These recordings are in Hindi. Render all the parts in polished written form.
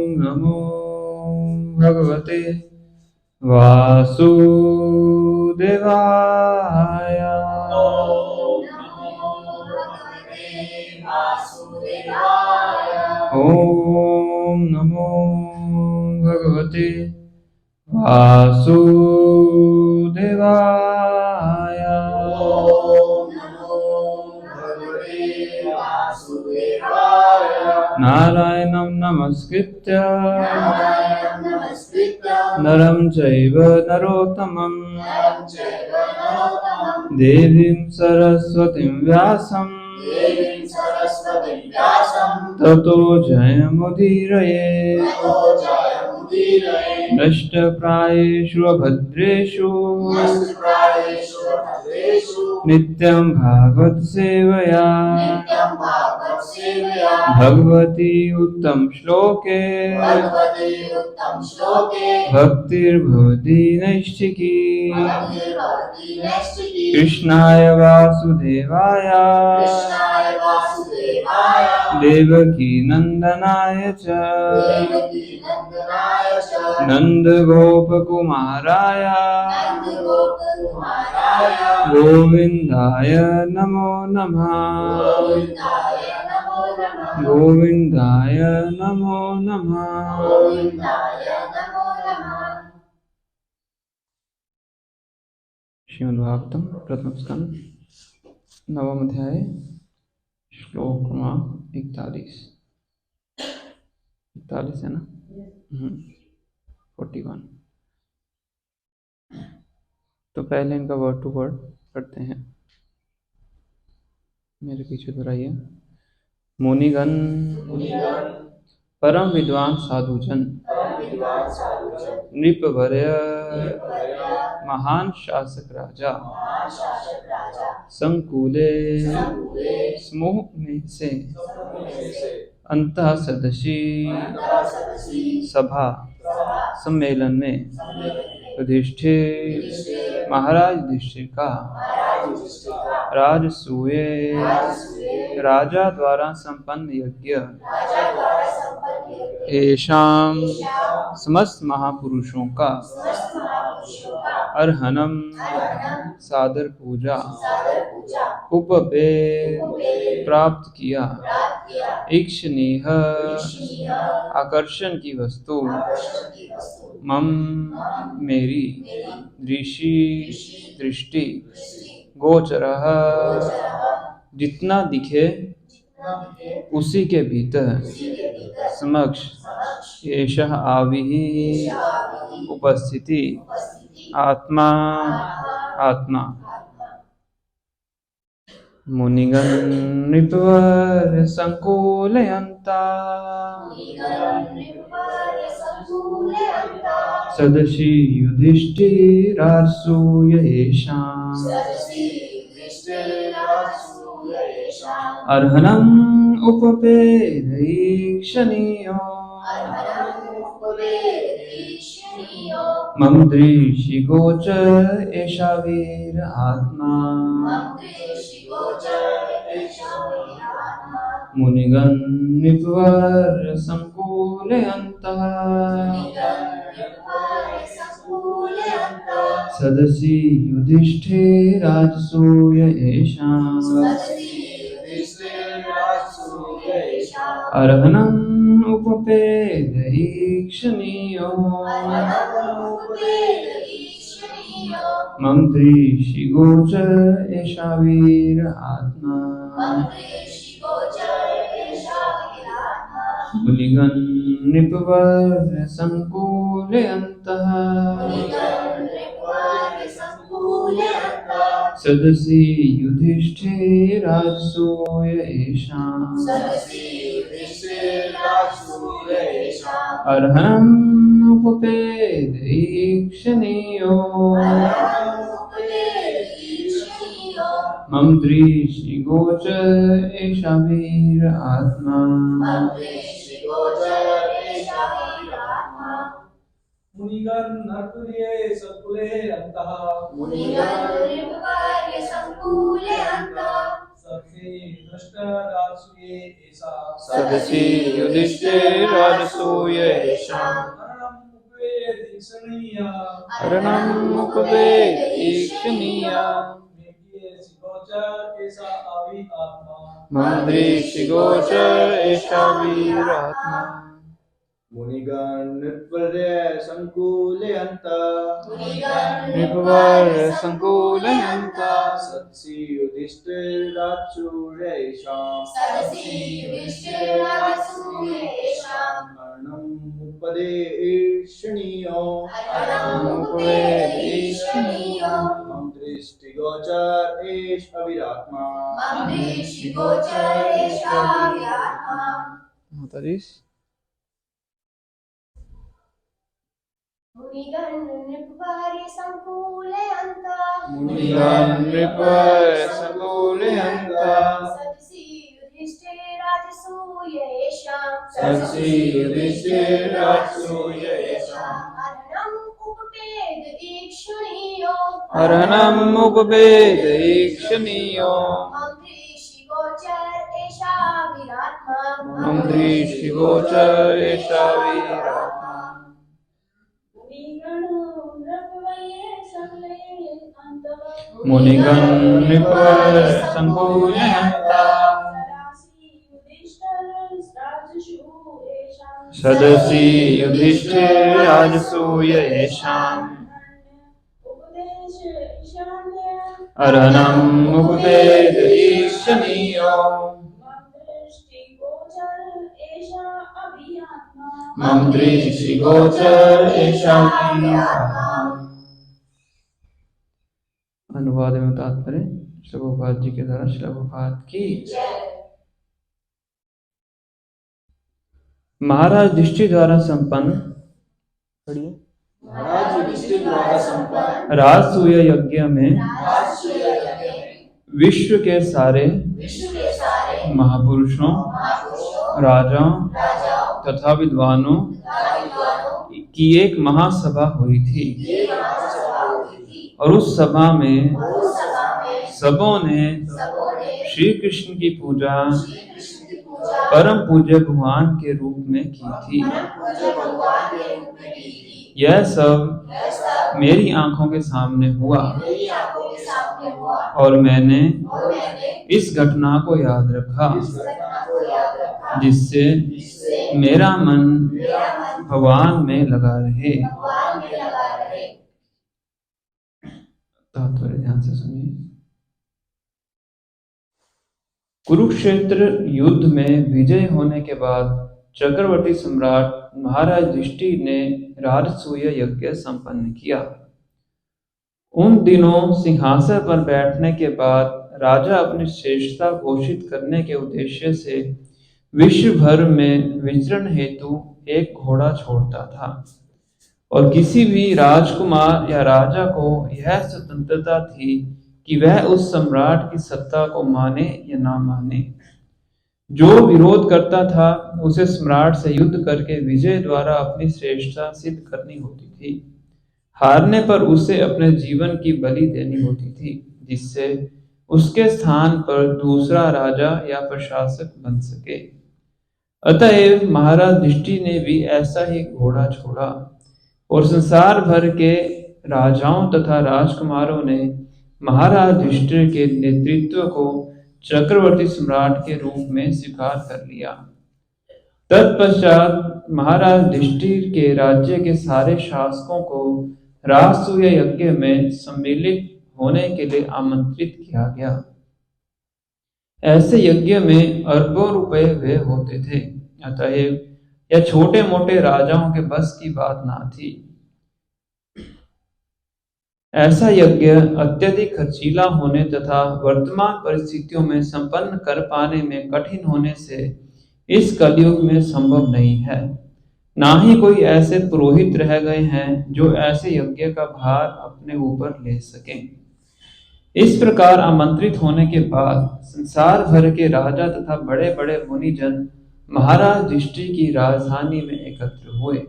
नमो भगवते वासुदेवाय। ओम नमो भगवते वासुदेवाय। नारायणं नमस्कृत्य नरं चैव नरोत्तमं देवीं सरस्वतीं व्यासं ततो जयमुदीरये। नष्टप्रायेषु अभद्रेषु नित्यं भागवत सेवया भगवती उत्तम श्लोके भक्तिर्भवति नैष्ठिकी। कृष्णाय वासुदेवाय देवकी नंदनाय च नंदगोपकुमाराय गोविंदाय नमो नमः। गोविंदाय नमो नमः। श्रीमद्भागवतम प्रथम स्कंद नवम अध्याय श्लोक क्रमांक 41 है ना। 41। तो पहले इनका वर्ड टू वर्ड पढ़ते हैं। मेरे पीछे दोहराइए। मुनिगण परम विद्वान साधुजन नृपवर्य महान शासक राजा संकुले समूह में से अंतः सदसी सभा सम्मेलन में युधिष्ठिर महाराज युधिष्ठिर का राजसूय राजा द्वारा संपन्न यज्ञ एषाम समस्त महापुरुषों का अर्हनम सादर पूजा उपवेद प्राप्त किया। ईक्षणीय आकर्षण की वस्तु मम मेरी दृष्टि गोचरः जितना दिखे उसी के भीतर समक्ष एषः आविः उपस्थिति आत्मा आत्मा। मुनिगण नृपवर संकुलयन्ता सदसि युधिष्ठिरासूय येषाम् अर्हनम् उपपेदईक्षणीयो मम दृष्टिगोचर एषा वीर आत्मा। मुनिगण नृपवर संकुलयन्तः सदसि युधिष्ठिरासूय येषाम् अर्हनम् उपपेदईक्षणीयो मम दृष्टिगोचर एषा वीर आत्मा। मुनिगण नृपवर संकुलयन्तः सदसि युधिष्ठिरासूय येषाम् अर्हनम् उपपेदईक्षणीयो मम दृष्टिगोचर एषा वीर आत्मा। मुनिगण नरतुल्ये संकुले अंतः सदसि युधिष्ठिराजसूय येषाम् हरणम् उपवेद ईक्षणीया ममदृशिगोचर एषा वीरात्मा मुनिगण नृत्य संकुलयन्ता सत्सि युधिष्ठिराच्युरेषाम् अर्णमुपदेशनीयो उपवेद ईक्षणीया मम दृष्टिगोचर एष अविरात्मा माताजी मुनिगण नृपवर्य संकुलयन्ता मुनिगण नृपवर्य संकुलयन्ता सदसि युधिष्ठिराजसूय येषाम् सदसि युधिष्ठिराजसूय येषाम् हरणम् उपवेद ईक्षणीयो ममदृशिगोचर एषा वीरात्मा मुनिगण नृपवर्य संकुलयन्ता सदसि युधिष्ठिराजसूय येषाम् अर्हणम् उपवेद ईक्षणीयो मम दृशिगोचर एषा वीरात्मा। अनुवाद एवं तात्पर्य श्री प्रभुपाद जी के द्वारा श्री प्रभुपाद की महाराज युधिष्ठिर द्वारा संपन्न राजसूय यज्ञ में विश्व के सारे महापुरुषों राजाओं तथा विद्वानों की एक महासभा हुई थी और उस सभा में सबों ने श्री कृष्ण की पूजा परम पूज्य भगवान के रूप में की थी। यह सब मेरी आंखों के सामने हुआ और मैंने इस घटना को याद रखा जिससे मेरा मन भगवान में लगा रहे। तात्पर्य ध्यान से सुनिए। कुरुक्षेत्र युद्ध में विजय होने के बाद चक्रवर्ती सम्राट महाराज युधिष्ठिर ने राजसूय यज्ञ संपन्न किया। उन दिनों सिंहासन पर बैठने के बाद राजा अपनी श्रेष्ठता घोषित करने के उद्देश्य से विश्व भर में विचरण हेतु एक घोड़ा छोड़ता था और किसी भी राजकुमार या राजा को यह स्वतंत्रता थी कि वह उस सम्राट की सत्ता को माने या ना माने। जो विरोध करता था उसे सम्राट से युद्ध करके विजय द्वारा अपनी श्रेष्ठता सिद्ध करनी होती थी। हारने पर उसे अपने जीवन की बलि देनी होती थी जिससे उसके स्थान पर दूसरा राजा या प्रशासक बन सके। अतएव महाराज युधिष्ठिर ने भी ऐसा ही घोड़ा छोड़ा और संसार भर के राजाओं तथा राजकुमारों ने महाराज युधिष्ठिर के नेतृत्व को चक्रवर्ती सम्राट के रूप में स्वीकार कर लिया। तत्पश्चात महाराज युधिष्ठिर के राज्य के सारे शासकों को राजसूय यज्ञ में सम्मिलित होने के लिए आमंत्रित किया गया। ऐसे यज्ञ में अरबों रुपए व्यय होते थे, अतएव यह छोटे मोटे राजाओं के बस की बात ना थी। ऐसा यज्ञ अत्यधिक खर्चीला होने तथा वर्तमान परिस्थितियों में संपन्न कर पाने में कठिन होने से इस कलयुग में संभव नहीं है। ना ही कोई ऐसे पुरोहित रह गए हैं जो ऐसे यज्ञ का भार अपने ऊपर ले सकें। इस प्रकार आमंत्रित होने के बाद संसार भर के राजा तथा बड़े बड़े मुनिजन महाराज युधिष्ठिर की राजधानी में एकत्र हुए।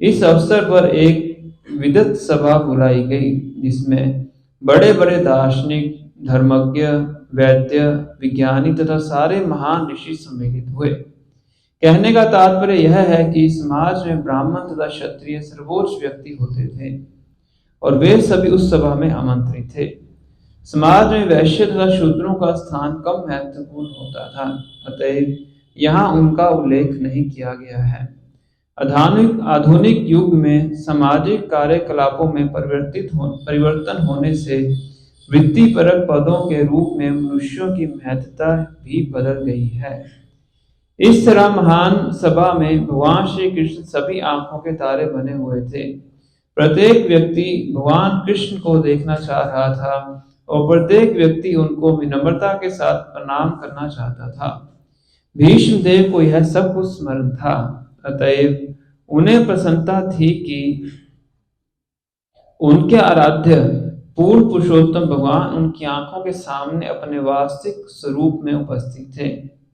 इस अवसर पर एक विदत सभा बुलाई गई जिसमें बड़े बड़े दार्शनिक, धर्मज्ञ, वैद्य, विज्ञानी तथा सारे महान ऋषि सम्मिलित हुए। कहने का तात्पर्य यह है कि समाज में ब्राह्मण तथा क्षत्रिय सर्वोच्च व्यक्ति होते थे और वे सभी उस सभा में आमंत्रित थे। समाज में वैश्य तथा शूद्रों का स्थान कम महत्वपूर्ण होता था, अतएव यहाँ उनका उल्लेख नहीं किया गया है। आधुनिक युग में सामाजिक कार्यकलापों में परिवर्तन होने से वृत्तिपरक पदों के रूप में मनुष्यों की महत्ता भी बदल गई है। इस तरह महान सभा में भगवान श्री कृष्ण सभी आंखों के तारे बने हुए थे। प्रत्येक व्यक्ति भगवान कृष्ण को देखना चाह रहा था और प्रत्येक व्यक्ति उनको विनम्रता के साथ प्रणाम करना चाहता था। भीष्म देव को यह सब कुछ स्मरण था, अतएव उन्हें प्रसन्नता थी कि उनके आराध्य पूर्ण पुरुषोत्तम भगवान उनकी आंखों के सामने अपने वास्तविक स्वरूप में उपस्थित थे।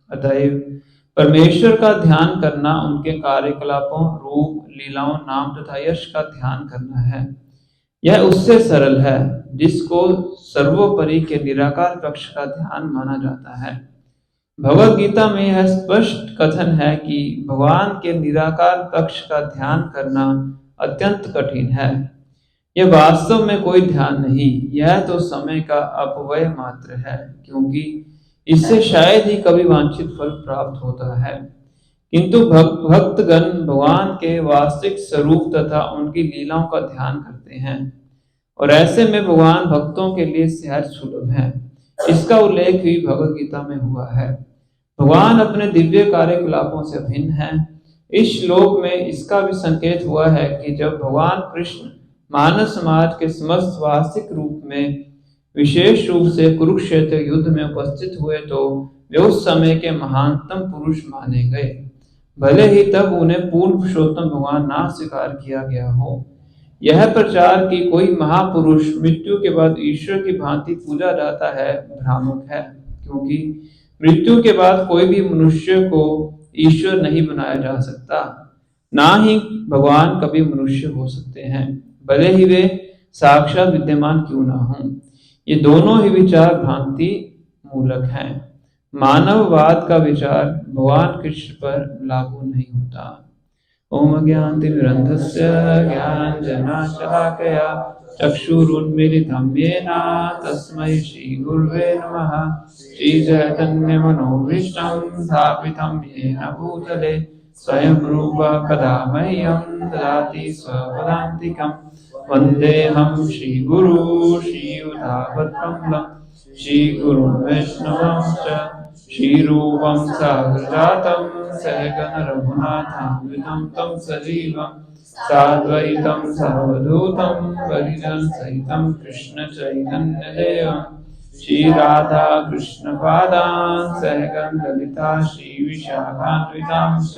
अतएव परमेश्वर का ध्यान करना उनके कार्यकलापों, रूप, लीलाओं, नाम तथा यश का ध्यान करना है। यह उससे सरल है जिसको सर्वोपरि के निराकार पक्ष का ध्यान माना जाता है। भगवद गीता में यह स्पष्ट कथन है कि भगवान के निराकार पक्ष का ध्यान करना अत्यंत कठिन है। यह वास्तव में कोई ध्यान नहीं, यह तो समय का अपव्यय मात्र है, क्योंकि इससे शायद ही कभी वांछित फल प्राप्त होता है। किंतु भक्तगण भगवान के वास्तविक स्वरूप तथा उनकी लीलाओं का ध्यान करते हैं और ऐसे में भगवान भक्तों के लिए सहज सुलभ है। इसका उल्लेख भी भगवद गीता में हुआ है। भगवान अपने दिव्य कार्यकलापों से भिन्न है। इस श्लोक में इसका भी संकेत हुआ है कि जब भगवान कृष्ण मानव समाज के समस्त वास्तविक रूप में विशेष रूप से कुरुक्षेत्र युद्ध में उपस्थित हुए तो वे उस समय के महानतम पुरुष माने गए, भले ही तब उन्हें पूर्ण पुरुषोत्तम भगवान ना स्वीकार किया गया हो। यह प्रचार कि कोई महापुरुष मृत्यु के बाद ईश्वर की भांति पूजा जाता है भ्रामक है, क्योंकि मृत्यु के बाद कोई भी मनुष्य को ईश्वर नहीं बनाया जा सकता, ना ही भगवान कभी मनुष्य हो सकते हैं, भले ही वे साक्षात विद्यमान क्यों ना हों। ये दोनों ही विचार भ्रांति मूलक हैं। मानववाद का विचार भगवान कृष्ण पर लागू नहीं होता। ओम अज्ञानतिमिरन्धस्य ज्ञानाञ्जनशलाकया चक्षुरुन्मीलितं येन तस्मै श्रीगुरुवे नमः। श्रीचैतन्यमनोभीष्टं स्थापितं येन भूतले स्वयं रूप कदा मह्यं ददाति स्वपदान्तिकं। वन्देऽहं श्रीगुरू श्रीयुतापत्कमलं श्रीगुरुं वैष्णवंश्च श्रीरूपं साग्रजातं सहगण रघुनाथान्वितं तं सजीवं साद्वैतं सावधूतं परिजन सहितं कृष्ण चैतन्यदेवं श्रीराधा कृष्ण पादान् सहगण ललिता श्रीविशाखान्वितांश्च।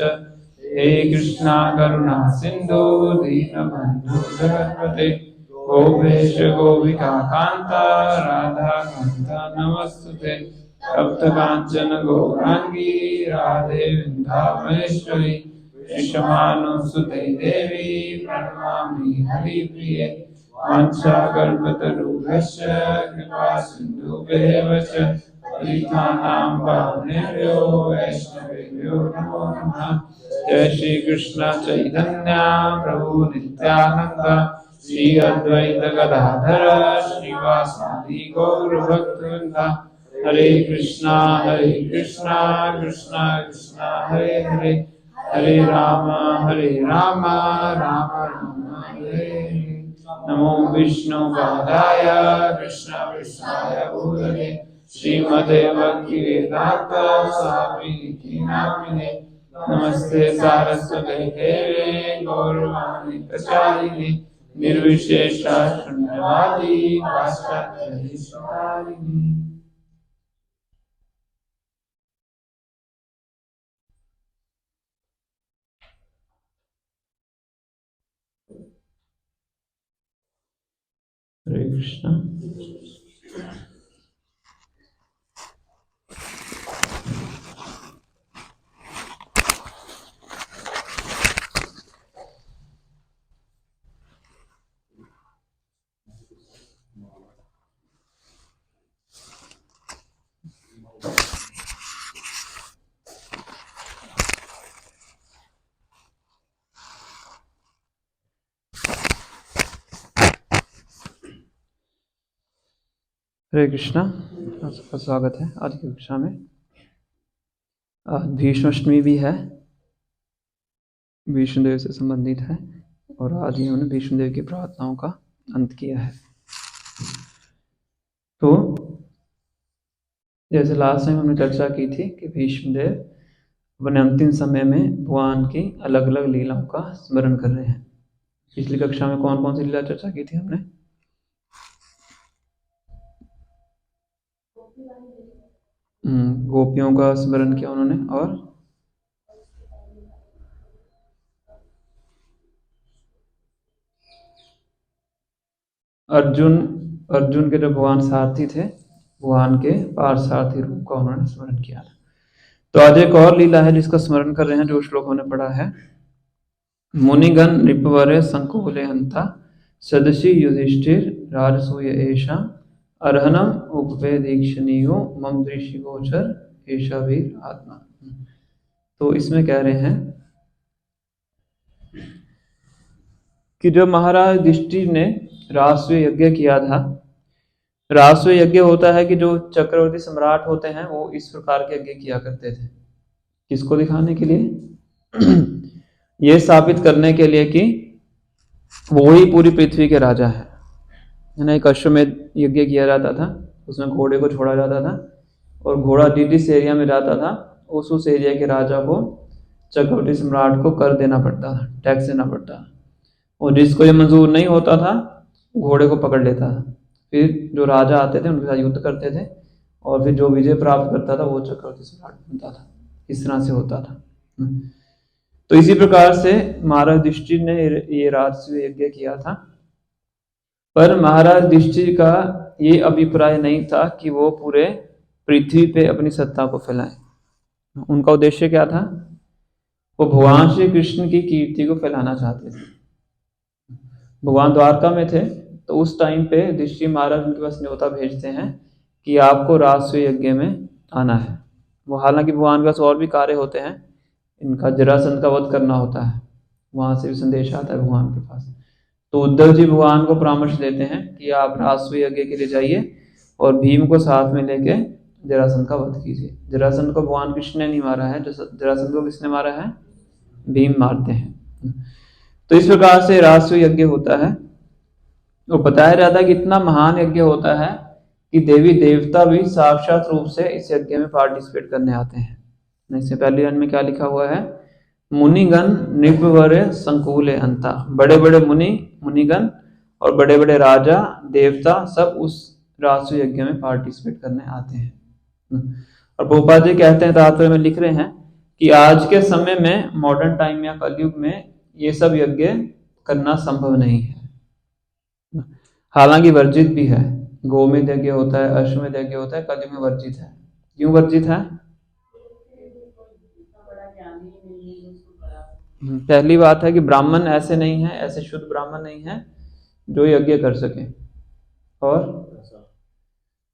हे कृष्णा करुणा सिन्धु दीनबन्धु जगत्पते गोपेश गोपिका कान्ता राधा कान्ता नमस्तुते। तप्त कांचन गौरांगी राधे वृंदावनेश्वरी वृषभानुसुते देवी प्रणमामि हरिप्रिये। वाञ्छाकल्पतरुभ्यश्च कृपा सिन्धुभ्येव च पतितानां पावनेभ्यो वैष्णवेभ्यो नमो नमः। जय श्री कृष्ण चैतन्य प्रभु नित्यानंद श्री अद्वैत गदाधर श्रीवासादि गौर भक्तवृंद। हरे कृष्णा कृष्णा कृष्णा हरे हरे, हरे राम राम राम हरे हरे। नमो विष्णु पादाय कृष्ण कृष्णाय भूतले श्रीमते भक्ति वेदांत स्वामी नामिने। नमस्ते सारस्वते देवे गौरवाणी प्रचारिणे निर्विशेषा शून्यवादी पाश्चात्य हितकारिणे। हरे कृष्णा। हरे कृष्णा, आप सबका स्वागत है आज की कक्षा में। आज भीष्माष्टमी भी है, भीष्मदेव से संबंधित है और आज ही उन्होंने भीष्मदेव की प्रार्थनाओं का अंत किया है। तो जैसे लास्ट टाइम हमने चर्चा की थी कि भीष्मदेव अपने अंतिम समय में भगवान की अलग अलग लीलाओं का स्मरण कर रहे हैं। पिछली कक्षा में कौन कौन सी लीला चर्चा की थी हमने? गोपियों का स्मरण किया उन्होंने, और अर्जुन के जो भगवान सारथी थे, भगवान के पार्थसारथी रूप का उन्होंने स्मरण किया था। तो आज एक और लीला है जिसका स्मरण कर रहे हैं, जो श्लोक हमने पढ़ा है। मुनिगण नृपवरे संकुले हंता सदसि युधिष्ठिर राजसूय एषा अर्हनम उपवेदीक्षणीयो मम दृष्टि गोचर एषा वीर आत्मा। तो इसमें कह रहे हैं कि जब महाराज युधिष्ठिर ने राजसूय यज्ञ किया था, राजसूय यज्ञ होता है कि जो चक्रवर्ती सम्राट होते हैं वो इस प्रकार के यज्ञ किया करते थे। किसको दिखाने के लिए? ये साबित करने के लिए कि वो ही पूरी पृथ्वी के राजा है ना। एक अश्वमेध यज्ञ किया जाता था, उसमें घोड़े को छोड़ा जाता था और घोड़ा जिस एरिया में जाता था उस एरिया के राजा को, चक्रवर्ती सम्राट को कर देना पड़ता था, टैक्स देना पड़ता था। और जिसको ये मंजूर नहीं होता था घोड़े को पकड़ लेता था। फिर जो राजा आते थे उनके साथ युद्ध करते थे और फिर जो विजय प्राप्त करता था वो चक्रवर्ती सम्राट बनता था। इस तरह से होता था। तो इसी प्रकार से महाराज युधिष्ठिर ने ये राजसूय यज्ञ किया था। पर महाराज युधिष्ठिर का ये अभिप्राय नहीं था कि वो पूरे पृथ्वी पे अपनी सत्ता को फैलाएं। उनका उद्देश्य क्या था? वो भगवान श्री कृष्ण की कीर्ति को फैलाना चाहते थे। भगवान द्वारका में थे तो उस टाइम पे युधिष्ठिर महाराज उनके पास न्योता भेजते हैं कि आपको राजसूय यज्ञ में आना है। वो हालांकि भगवान के पास और भी कार्य होते हैं, इनका जरासंध का वध करना होता है, वहां से भी संदेश आता है भगवान के पास। तो उद्धव जी भगवान को परामर्श देते हैं कि आप राजसूय यज्ञ के लिए जाइए और भीम को साथ में लेके जरासंध का वध कीजिए। जरासंध को भगवान कृष्ण ने नहीं मारा है, जरासंध को किसने मारा है? भीम मारते हैं। तो इस प्रकार से राजसूय यज्ञ होता है। वो बताया जाता है कि इतना महान यज्ञ होता है कि देवी देवता भी साक्षात रूप से इस यज्ञ में पार्टिसिपेट करने आते हैं। इससे पहली लाइन में क्या लिखा हुआ है? मुनिगण नृपवरे संकुले अंता। बड़े बड़े मुनिगण और बड़े बड़े राजा देवता सब उस राजसूय यज्ञ में पार्टिसिपेट करने आते हैं। और प्रभुपाद जी कहते हैं, तात्पर्य में लिख रहे हैं कि आज के समय में, मॉडर्न टाइम या कलयुग में ये सब यज्ञ करना संभव नहीं है। हालांकि वर्जित भी है। गोमेध यज्ञ होता है, अश्वमेध यज्ञ होता है, कलयुग में वर्जित है। क्यों वर्जित है? पहली बात है कि ब्राह्मण ऐसे नहीं है, ऐसे शुद्ध ब्राह्मण नहीं है जो यज्ञ कर सके, और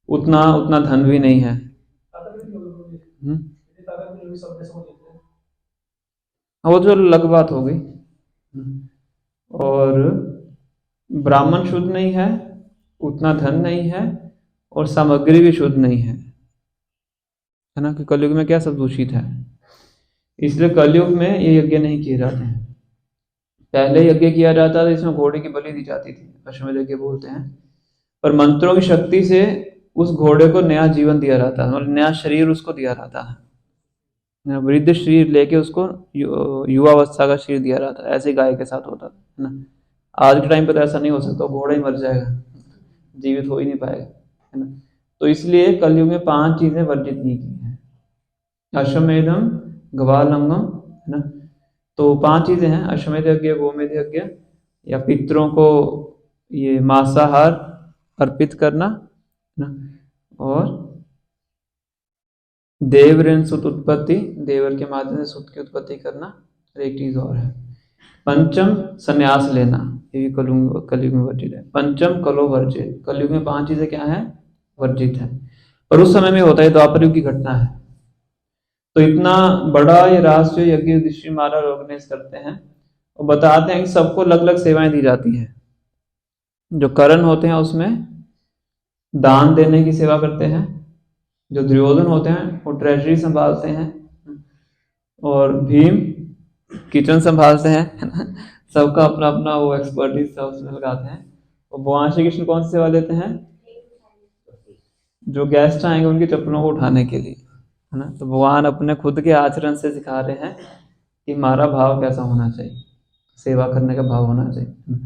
उतना धन भी नहीं है। वो जो अलग बात हो गई। और ब्राह्मण शुद्ध नहीं है, उतना धन नहीं है और सामग्री भी शुद्ध नहीं है ना। कि कलयुग में क्या सब दूषित है, इसलिए कलयुग में ये यज्ञ नहीं किए जाते हैं। पहले यज्ञ किया जाता था, इसमें घोड़े की बलि दी जाती थी, अश्वमेध यज्ञ बोलते हैं। पर मंत्रों की शक्ति से उस घोड़े को नया जीवन दिया जाता है, मतलब नया शरीर उसको दिया जाता है। वृद्ध शरीर लेके उसको युवावस्था का शरीर दिया जाता है। ऐसे गाय के साथ होता है ना। आज के टाइम पर तो ऐसा नहीं हो सकता, घोड़ा ही मर जाएगा, जीवित हो ही नहीं पाएगा, है ना। तो इसलिए कलयुग में 5 चीजें वर्जित नहीं की हैं। अश्वमेधम, गवालंगम, है ना। तो 5 चीजें हैं, अश्वमेध यज्ञ, गोमेध यज्ञ, या पितरों को ये मांसाहार अर्पित करना, है ना, और देवऋण सुत उत्पत्ति, देवर के माध्यम से सुत की उत्पत्ति करना, और एक चीज और है पंचम संन्यास लेना, ये भी कलयुग में वर्जित है। पंचम कलो वर्जित। कलयुग में 5 चीजें क्या है? वर्जित है। पर उस समय में होता है, द्वापर युग की घटना है। तो इतना बड़ा ये राष्ट्रीय यज्ञ युधिष्ठिर महाराज ऑर्गेनाइज करते हैं और बताते हैं कि सबको अलग अलग सेवाएं दी जाती हैं। जो करण होते हैं उसमें दान देने की सेवा करते हैं। जो दुर्योधन होते हैं वो ट्रेजरी संभालते हैं, और भीम किचन संभालते हैं, है ना। सबका अपना अपना वो एक्सपर्टीज सब उसमें लगाते हैं। और भगवान श्री कृष्ण कौन सी सेवा देते हैं? जो गेस्ट आएंगे उनकी चप्पलों को उठाने के लिए, है ना। तो भगवान अपने खुद के आचरण से सिखा रहे हैं कि हमारा भाव कैसा होना चाहिए, सेवा करने का भाव होना चाहिए।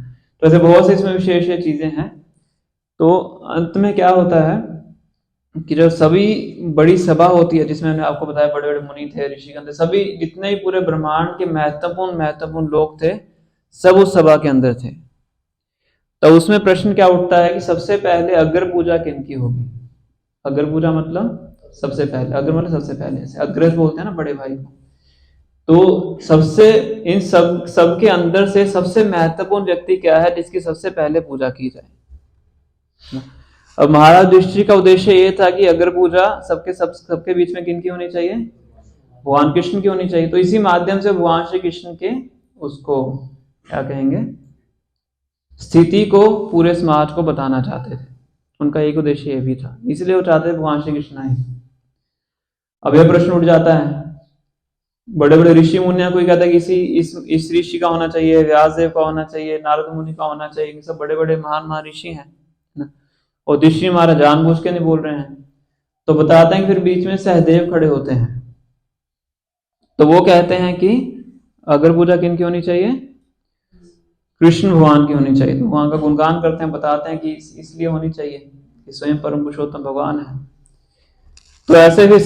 तो ऐसे बहुत सी इसमें विशेष चीजें हैं। तो अंत में क्या होता है कि जब सभी बड़ी सभा होती है, जिसमें मैंने आपको बताया बड़े बड़े मुनि थे, ऋषिगण थे, सभी जितने ही पूरे ब्रह्मांड के महत्वपूर्ण महत्वपूर्ण लोग थे, सब उस सभा के अंदर थे। तो उसमें प्रश्न क्या उठता है कि सबसे पहले अग्र पूजा किनकी होगी? अग्र पूजा मतलब सबसे पहले, अग्र मतलब सबसे पहले, ऐसे अग्रज बोलते हैं ना बड़े भाई को। तो सबसे इन सब के अंदर से सबसे महत्वपूर्ण व्यक्ति क्या है जिसकी सबसे पहले पूजा की जाए? अब महाराज युधिष्ठिर का उद्देश्य ये था कि अग्र पूजा सबके बीच में किनकी होनी चाहिए? भगवान कृष्ण की होनी चाहिए। तो इसी माध्यम से भगवान श्री कृष्ण के उसको क्या कहेंगे, स्थिति को पूरे समाज को बताना चाहते थे। उनका एक उद्देश्य ये भी था, इसलिए वो चाहते थे भगवान श्री कृष्ण आए। अब यह प्रश्न उठ जाता है, बड़े बड़े ऋषि मुनिया, कोई कहता है कि इस ऋषि का होना चाहिए, व्यासदेव का होना चाहिए, नारद मुनि का होना चाहिए, सब बड़े बड़े महान ऋषि हैं ना। और युधिष्ठिर महाराज जानबूझ के नहीं बोल रहे हैं। तो बताते हैं कि फिर बीच में सहदेव खड़े होते हैं। तो वो कहते हैं कि अग्र पूजा किनकी होनी चाहिए? कृष्ण भगवान की होनी चाहिए। तो भगवान का गुणगान करते हैं, बताते हैं कि इसलिए होनी चाहिए कि स्वयं परम पुरुषोत्तम भगवान है। तो ऐसे भी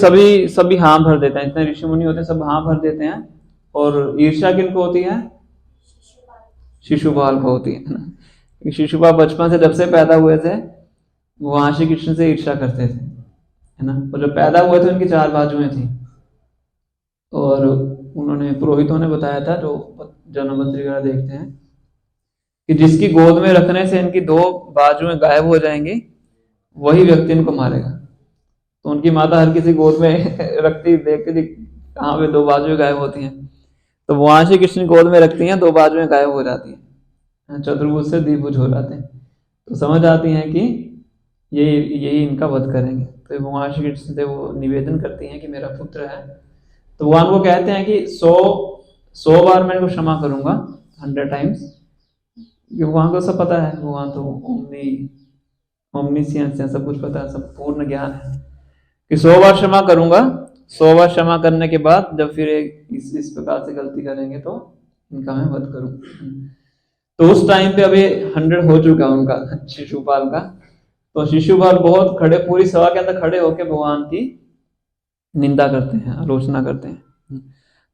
सभी हाँ भर देते हैं, जितने ऋषि मुनि होते हैं सब हाँ भर देते हैं। और ईर्ष्या किनको होती है? शिशुपाल को होती है ना। शिशुपाल बचपन से जब से पैदा हुए थे भगवान श्री कृष्ण से ईर्ष्या करते थे, है ना। और जब पैदा हुए थे उनकी 4 बाजुएं थी, और उन्होंने पुरोहितों ने बताया था, जो जन्मपत्री वगैरह देखते हैं, कि जिसकी गोद में रखने से इनकी 2 बाजुएं गायब हो जाएंगी वही व्यक्ति इनको मारेगा। तो उनकी माता हर किसी गोद में रखती, देखती थी कहाँ पे 2 बाजुएं गायब होती हैं। तो भगवान श्री कृष्ण गोद में रखती हैं, 2 बाजुएं गायब हो जाती हैं, चतुर्भुज से द्विभुज हो जाते हैं। तो समझ आती हैं कि यही इनका वध करेंगे। तो भगवान श्री कृष्ण से वो निवेदन करती हैं कि मेरा पुत्र है। तो भगवान को कहते हैं कि 100 बार मैं इनको क्षमा करूंगा, 100 टाइम्स। भगवान को सब पता है, भगवान तो ओमनीसियंस है, सब कुछ पता है, सब पूर्ण ज्ञान है कि 100 बार क्षमा करूंगा। 100 बार क्षमा करने के बाद जब फिर इस प्रकार से गलती करेंगे तो इनका मैं वध करूं। तो उस टाइम पे अभी 100 हो चुका उनका, शिशुपाल का। तो शिशुपाल बहुत खड़े, पूरी सभा के अंदर खड़े होकर भगवान की निंदा करते हैं, आलोचना करते हैं।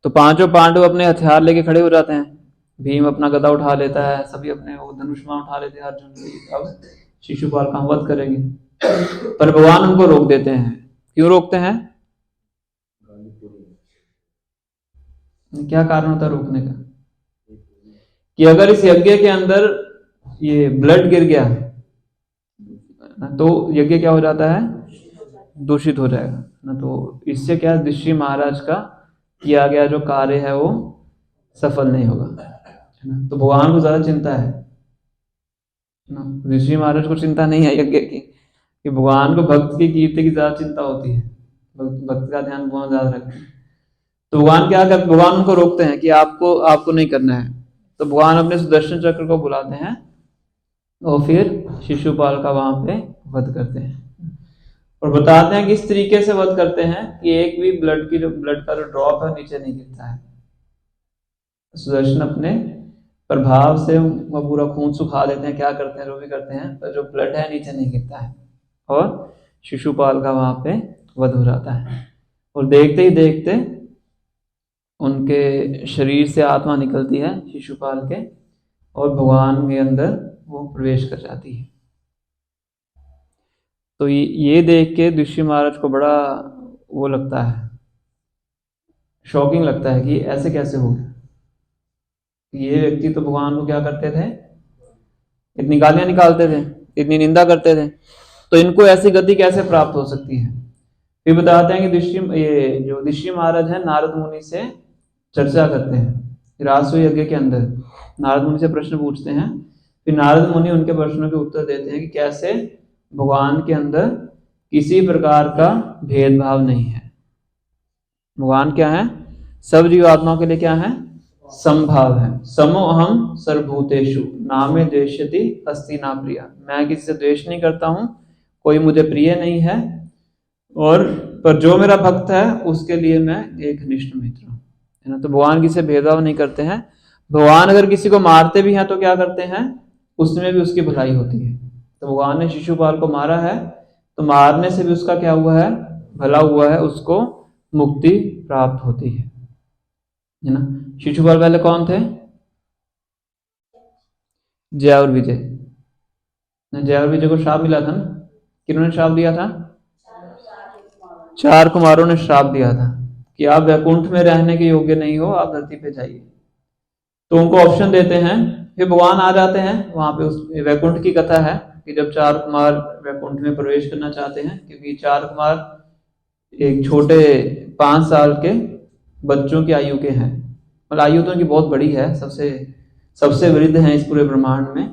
तो 5 पांडव अपने हथियार लेके खड़े हो जाते हैं। भीम अपना गदा उठा लेता है, सभी अपने वो धनुष्मान उठा लेते हैं, अर्जुन अब शिशुपाल का वध करेंगे। पर भगवान उनको रोक देते हैं। क्यों रोकते हैं? क्या कारण होता है रोकने का? कि अगर इस यज्ञ के अंदर ये ब्लड गिर गया तो यज्ञ क्या हो जाता है? दूषित हो जाएगा ना। तो इससे क्या, युधिष्ठिर महाराज का किया गया जो कार्य है वो सफल नहीं होगा, है ना। तो भगवान को ज्यादा चिंता है ना, युधिष्ठिर महाराज को चिंता नहीं है यज्ञ की, कि भगवान को भक्त की कीर्ति की ज्यादा चिंता होती है, भक्त का ध्यान भगवान ज्यादा रखते हैं। तो भगवान क्या करते, भगवान उनको रोकते हैं कि आपको नहीं करना है। तो भगवान अपने सुदर्शन चक्र को बुलाते हैं और फिर शिशुपाल का वहां पे वध करते हैं, और बताते हैं कि इस तरीके से वध करते हैं कि एक भी ब्लड का जो ड्रॉप है नीचे नहीं गिरता है। सुदर्शन अपने प्रभाव से वो पूरा खून सुखा देते हैं, क्या करते हैं, जो भी करते हैं, पर जो ब्लड है नीचे नहीं गिरता है, और शिशुपाल का वहां पे वध हो जाता है। और देखते ही देखते उनके शरीर से आत्मा निकलती है शिशुपाल के, और भगवान के अंदर वो प्रवेश कर जाती है। तो ये देख के युधिष्ठिर महाराज को बड़ा वो लगता है, शॉकिंग लगता है कि ऐसे कैसे हो गया। ये व्यक्ति तो भगवान को क्या करते थे, इतनी गालियां निकालते थे, इतनी निंदा करते थे, तो इनको ऐसी गति कैसे प्राप्त हो सकती है। फिर बताते हैं कि युधिष्ठिर महाराज है, नारद मुनि से चर्चा करते हैं राजसूय यज्ञ के अंदर, नारद मुनि से प्रश्न पूछते हैं। फिर नारद मुनि उनके प्रश्नों के उत्तर देते हैं कि कैसे भगवान के अंदर किसी प्रकार का भेदभाव नहीं है। भगवान क्या है? सब जीवात्माओं के लिए क्या है? समभाव है। समो अहम सर्वभूतेषु नामे द्वेष्यति अस्ति ना प्रिया। मैं किसी से द्वेष नहीं करता हूं, कोई मुझे प्रिय नहीं है, और पर जो मेरा भक्त है उसके लिए मैं एक निष्ठ मित्र हूं, है ना। तो भगवान किसी से भेदभाव नहीं करते हैं। भगवान अगर किसी को मारते भी हैं तो क्या करते हैं? उसमें भी उसकी भलाई होती है। तो भगवान ने शिशुपाल को मारा है, तो मारने से भी उसका क्या हुआ है? भला हुआ है, उसको मुक्ति प्राप्त होती है ना। शिशुपाल पहले कौन थे? जय और विजय। जय और विजय को श्राप मिला था ना। किन्होंने श्राप दिया था? 4 कुमारों ने श्राप दिया था कि आप वैकुंठ में रहने के योग्य नहीं हो, आप धरती पे जाइए। तो उनको ऑप्शन देते हैं, फिर भगवान आ जाते हैं वहां पे। उस वैकुंठ की कथा है कि जब 4 कुमार वैकुंठ में प्रवेश करना चाहते हैं, क्योंकि 4 कुमार एक छोटे 5 साल के बच्चों की आयु के हैं, मतलब आयु तो उनकी बहुत बड़ी है, सबसे वृद्ध हैं इस पूरे ब्रह्मांड में,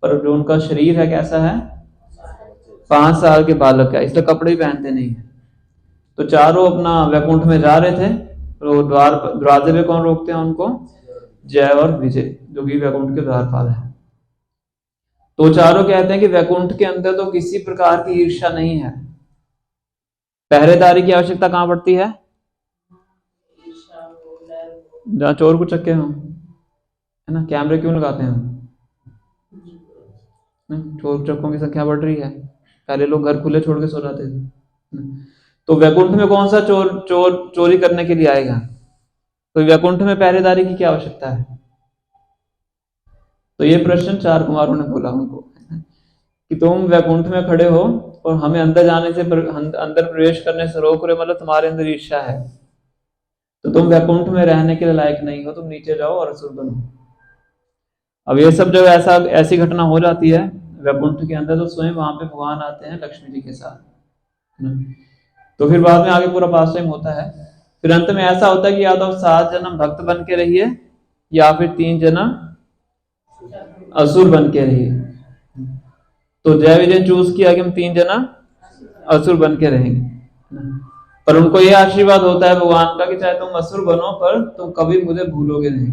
पर जो उनका शरीर है कैसा है? 5 साल के बालक है, इसलिए कपड़े ही पहनते नहीं है। तो चारों अपना वैकुंठ में जा रहे थे, तो दरवाजे पे कौन रोकते हैं उनको? जय और विजय, जो कि वैकुंठ के द्वारपाल है। तो चारों कहते हैं कि वैकुंठ के अंदर तो किसी प्रकार की ईर्ष्या नहीं है। पहरेदारी की आवश्यकता कहां पड़ती है? जहां चोर को चक्के हों, है ना। कैमरे क्यों लगाते हैं? चोर चक्कों की संख्या बढ़ रही है, पहले लोग घर खुले छोड़ के सो जाते थे। तो वैकुंठ में कौन सा चोरी करने के लिए आएगा? तो वैकुंठ में पहरेदारी की क्या आवश्यकता है? तो ये प्रश्न 4 कुमारों ने बोला उनको कि तुम वैकुंठ में खड़े हो और हमें अंदर जाने से, अंदर प्रवेश करने से रोक रहे, मतलब तुम्हारे अंदर ईर्ष्या है, तो तुम वैकुंठ में रहने के लिए लायक नहीं हो, तुम नीचे जाओ और असुर बनो। अब ये सब जब ऐसी घटना हो जाती है वैकुंठ के अंदर, तो स्वयं वहां पे भगवान आते हैं लक्ष्मी जी के साथ। तो फिर बाद में आगे पूरा पास टाइम होता है। फिर अंत में ऐसा होता है कि या तो 7 जन्म भक्त बन के रहिए, या फिर 3 जन्म असुर बन के रहिए। तो जय विजय चूज किया कि हम 3 जन्म असुर बन के रहेंगे, पर उनको यह आशीर्वाद होता है भगवान का कि चाहे तुम असुर बनो, पर तुम कभी मुझे भूलोगे नहीं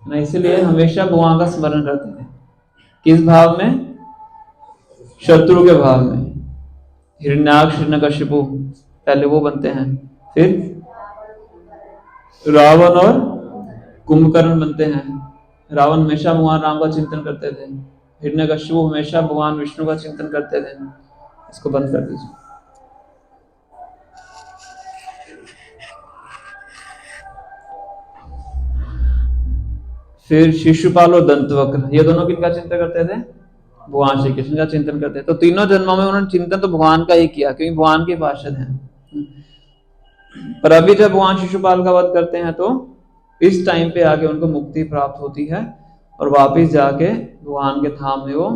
ना। इसलिए हमेशा भगवान का स्मरण करते थे। किस भाव में? शत्रु के भाव में। हिरण्याक्ष हिरण्यकशिपु पहले वो बनते हैं, फिर रावण और कुंभकर्ण बनते हैं। रावण हमेशा भगवान राम का चिंतन करते थे, हिरण्यकशिपु हमेशा भगवान विष्णु का चिंतन करते थे। इसको बंद कर दीजिए। फिर शिशुपाल और दंतवक्र, ये दोनों किनका चिंतन करते थे? भगवान श्री कृष्ण का चिंतन करते थे। तो तीनों जन्मों में उन्होंने चिंतन तो भगवान का ही किया, क्योंकि भगवान के पार्षद हैं। पर अभी जब भगवान शिशुपाल का वध करते हैं, तो इस टाइम पे आके उनको मुक्ति प्राप्त होती है, और वापिस जाके भगवान के धाम में वो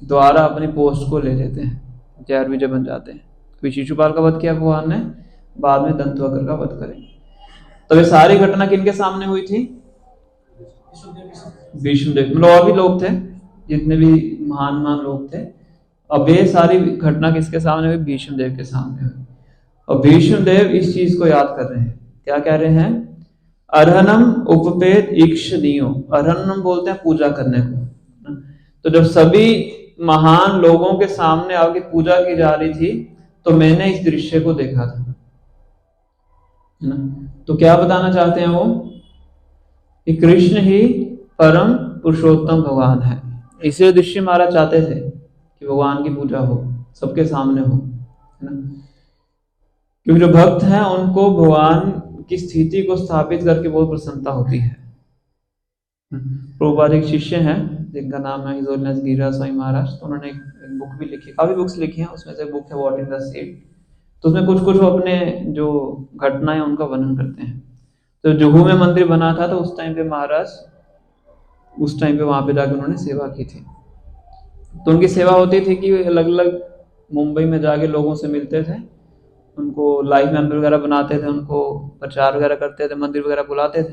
द्वारा अपनी पोस्ट को ले लेते हैं, जय और विजय बन जाते हैं। तो शिशुपाल का वध किया भगवान ने, बाद में दंतवक्र का वध करेंगे। तो ये सारी घटना किनके सामने हुई थी? भीष्मदेव, मतलब और भी लोग थे, जितने भी महान लोग थे। अब ये सारी घटना किसके सामने हुई? भीष्मदेव के सामने हुई। और भीष्मदेव इस चीज को याद कर रहे हैं। क्या कह रहे हैं? अर्हनम उपपेत ईक्षणीयो। अर्हनम बोलते हैं पूजा करने को। तो जब सभी महान लोगों के सामने आगे पूजा की जा रही थी, तो मैंने इस दृश्य को देखा था, है ना। तो क्या बताना चाहते हैं वो? कि कृष्ण ही परम पुरुषोत्तम भगवान है। इसलिए दृश्य महाराज चाहते थे कि भगवान की पूजा हो, सबके सामने हो, है ना। क्योंकि जो भक्त हैं उनको भगवान की स्थिति को स्थापित करके बहुत प्रसन्नता होती है। प्रभुपाद एक शिष्य हैं जिनका नाम है हिज होलीनेस गिरिराज स्वामी महाराज, तो उन्होंने एक बुक भी लिखी, काफी बुक्स लिखी हैं, उसमें से एक बुक है व्हाट इन द सीड। तो उसमें कुछ कुछ वो अपने जो घटनाएं उनका वर्णन करते हैं। तो जुहू में मंदिर बना था, तो उस टाइम पे महाराज वहां पे जाकर उन्होंने सेवा की थी। तो उनकी सेवा होती थी कि अलग अलग मुंबई में जाके लोगों से मिलते थे, उनको लाइफ मेंबर वगैरह बनाते थे, उनको प्रचार वगैरह करते थे, मंदिर वगैरह बुलाते थे।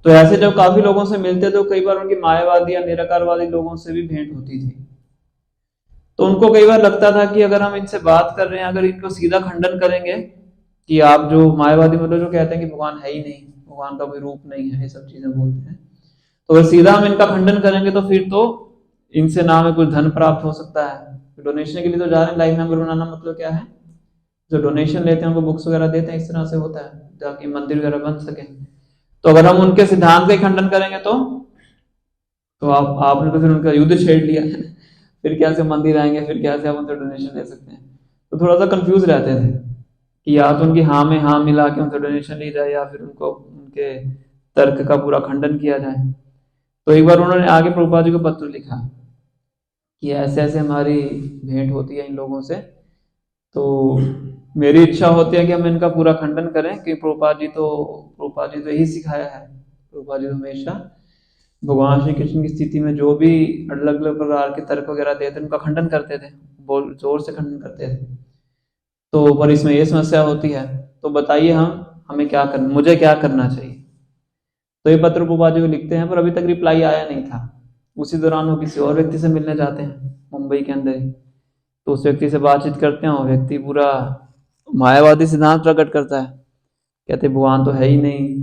तो ऐसे जब काफी लोगों से मिलते, तो कई बार उनकी मायावादी या निराकारवादी लोगों से भी भेंट होती थी। तो उनको कई बार लगता था कि अगर हम इनसे बात कर रहे हैं, अगर इनको सीधा खंडन करेंगे कि आप जो मायावादी मतलब जो कहते हैं कि भगवान है ही नहीं, भगवान का कोई रूप नहीं है, ये सब चीजें बोलते हैं, तो अगर सीधा हम इनका खंडन करेंगे तो फिर तो इनसे ना हमें कुछ धन प्राप्त हो सकता है। डोनेशन के लिए तो जा रहे हैं, लाइफ मेंबर बनाना मतलब क्या है, जो डोनेशन लेते हैं उनको बुक्स वगैरह देते हैं, इस तरह से होता है ताकि मंदिर वगैरह बन सके। तो अगर हम उनके सिद्धांत का खंडन करेंगे तो आपने तो फिर उनका युद्ध छेड़ लिया फिर कैसे मंदिर आएंगे, फिर कैसे आप उनसे डोनेशन ले सकते हैं। तो थोड़ा सा कंफ्यूज रहते थे कि या तो उनकी हाँ में हाँ मिला के उनसे डोनेशन ली जाए या फिर उनको उनके तर्क का पूरा खंडन किया जाए। तो एक बार उन्होंने आगे प्रभुपाद जी को पत्र लिखा कि ऐसे ऐसे हमारी भेंट होती है इन लोगों से, तो मेरी इच्छा होती है कि हम इनका पूरा खंडन करें कि प्रभुपाद जी तो यही सिखाया है। प्रभुपाद जी तो हमेशा भगवान श्री कृष्ण की स्थिति में जो भी अलग अलग प्रकार के तर्क वगैरह देते उनका खंडन करते थे, बोल जोर से खंडन करते थे। तो पर इसमें ये समस्या होती है, तो बताइए हमें क्या करना, मुझे क्या करना चाहिए। तो ये पत्र प्रभुपाद जी को लिखते हैं, पर अभी तक रिप्लाई आया नहीं था। उसी दौरान वो किसी और व्यक्ति से मिलने जाते हैं मुंबई के अंदर ही। तो उस व्यक्ति से बातचीत करते हैं, वो व्यक्ति पूरा मायावादी सिद्धांत प्रकट करता है, कहते भगवान तो है ही नहीं,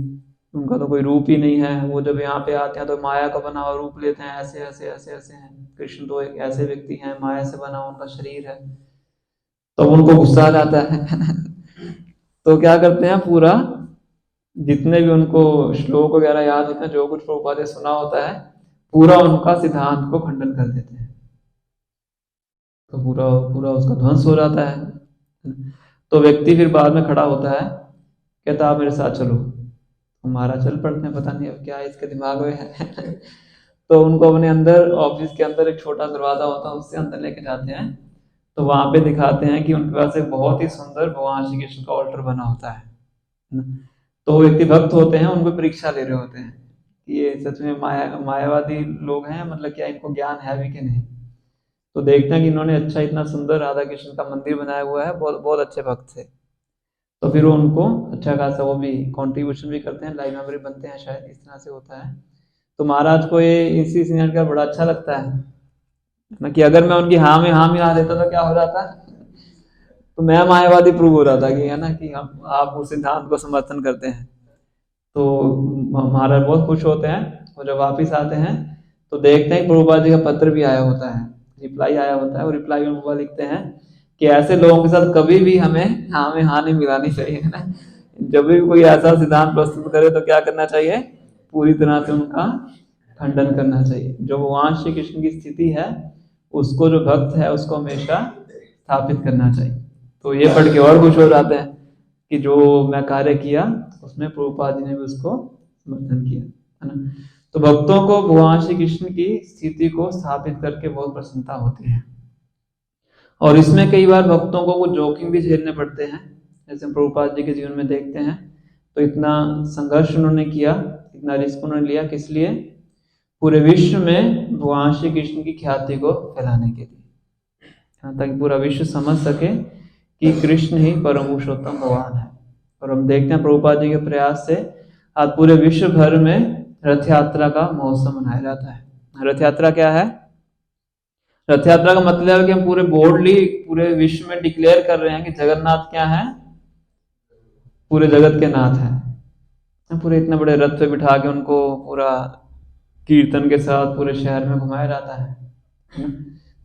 उनका तो कोई रूप ही नहीं है, वो जब यहाँ पे आते हैं तो माया का बना हुआ रूप लेते हैं, ऐसे ऐसे ऐसे ऐसे हैं, कृष्ण तो एक ऐसे व्यक्ति हैं, माया से बना उनका शरीर है। तो उनको गुस्सा आ जाता है तो क्या करते हैं, पूरा जितने भी उनको श्लोक वगैरह याद होते हैं, जो कुछ प्रभुपाद ने सुना होता है, पूरा उनका सिद्धांत को खंडन कर देते हैं। तो पूरा पूरा उसका ध्वंस हो जाता है। तो व्यक्ति फिर बाद में खड़ा होता है, कहता आप मेरे साथ चलो। हमारा चल पड़ते हैं, पता नहीं अब क्या इसके दिमाग में है तो उनको अपने अंदर ऑफिस के अंदर एक छोटा दरवाजा होता है, उससे अंदर लेके जाते हैं। तो वहां पे दिखाते हैं कि उनके पास एक बहुत ही सुंदर भगवान श्री कृष्ण का ऑल्टर बना होता है। तो व्यक्ति भक्त होते हैं, उनको परीक्षा ले रहे होते हैं कि ये सच में मायावादी लोग हैं, मतलब क्या इनको ज्ञान है भी कि नहीं। तो देखते हैं कि इन्होंने अच्छा इतना सुंदर राधा कृष्ण का मंदिर बनाया हुआ है, बहुत बहुत अच्छे भक्त थे। तो फिर वो उनको अच्छा खासा वो भी कंट्रीब्यूशन भी करते हैं, लाइव मेंबर बनते हैं, शायद इस तरह से होता है। तो महाराज को ये इसी इंसिडेंट का बड़ा अच्छा लगता है ना, कि अगर मैं उनकी हाँ में हाँ मिला देता तो क्या हो जाता, तो मैं मायावादी प्रूव हो रहा था कि है ना, कि हम आप उस सिद्धांत को समर्थन करते हैं। तो महाराज बहुत खुश होते हैं, और जब वापिस आते हैं तो देखते हैं प्रभुपाद जी का पत्र भी आया होता है, रिप्लाई आया होता है। और रिप्लाई में प्रभुपाद लिखते हैं कि ऐसे लोगों के साथ कभी भी हमें हाँ में हाँ नहीं मिलानी चाहिए, है ना। जब भी कोई ऐसा सिद्धांत प्रस्तुत करे तो क्या करना चाहिए, पूरी तरह से उनका खंडन करना चाहिए। जो भगवान श्री कृष्ण की स्थिति है उसको, जो भक्त है उसको हमेशा स्थापित करना चाहिए। तो ये पढ़ के और खुश हो जाते हैं कि जो मैं कार्य किया उसमें प्रभुपाद जी ने भी उसको समर्थन किया, है ना। तो भक्तों को भगवान श्री कृष्ण की स्थिति को स्थापित करके बहुत प्रसन्नता होती है। और इसमें कई बार भक्तों को कुछ जोखिम भी झेलने पड़ते हैं, जैसे प्रभुपाद जी के जीवन में देखते हैं। तो इतना संघर्ष उन्होंने किया, इतना रिस्क उन्होंने लिया, किस लिए, पूरे विश्व में भगवान श्री कृष्ण की ख्याति को फैलाने के लिए, ताकि पूरा विश्व समझ सके कि कृष्ण ही परम पुरुषोत्तम भगवान है। और हम देखते हैं प्रभुपाद जी के प्रयास से आज पूरे विश्व भर में रथ यात्रा का महोत्सव मनाया जाता है। रथ यात्रा क्या है, रथ यात्रा का मतलब है कि हम पूरे बोल्डली पूरे विश्व में डिक्लेयर कर रहे हैं कि जगन्नाथ क्या है, पूरे जगत के नाथ है। पूरे इतने बड़े रथ पे बिठा के उनको पूरा कीर्तन के साथ पूरे शहर में घुमाया जाता है।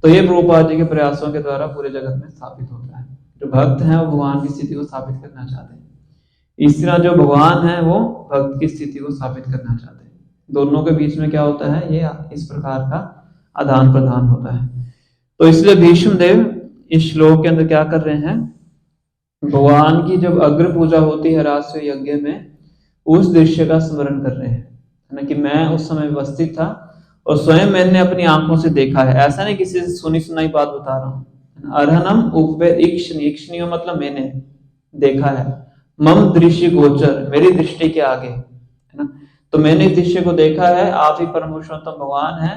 तो ये प्रभुपाद जी के प्रयासों के द्वारा पूरे जगत में स्थापित होता है। जो भक्त हैं वो भगवान की स्थिति को स्थापित करना चाहते हैं, इस तरह जो भगवान है वो भक्त की स्थिति को स्थापित करना चाहते हैं। दोनों के बीच में क्या होता है, ये इस प्रकार का आदान प्रदान होता है। तो इसलिए भीष्म देव इस श्लोक के अंदर क्या कर रहे हैं, भगवान की जब अग्र पूजा होती है राजसूय यज्ञ में, उस दृश्य का स्मरण कर रहे हैं, है ना, कि मैं उस समय उपस्थित था और स्वयं मैंने अपनी आंखों से देखा है। ऐसा नहीं किसी से सुनी सुनाई बात बता रहा हूँ। अर्हनम उपवे इक्ष्णी मतलब मैंने देखा है, मम दृश्य गोचर मेरी दृष्टि के आगे, है ना। तो मैंने इस दृश्य को देखा है, आप ही परम पुरुषोत्तम भगवान है।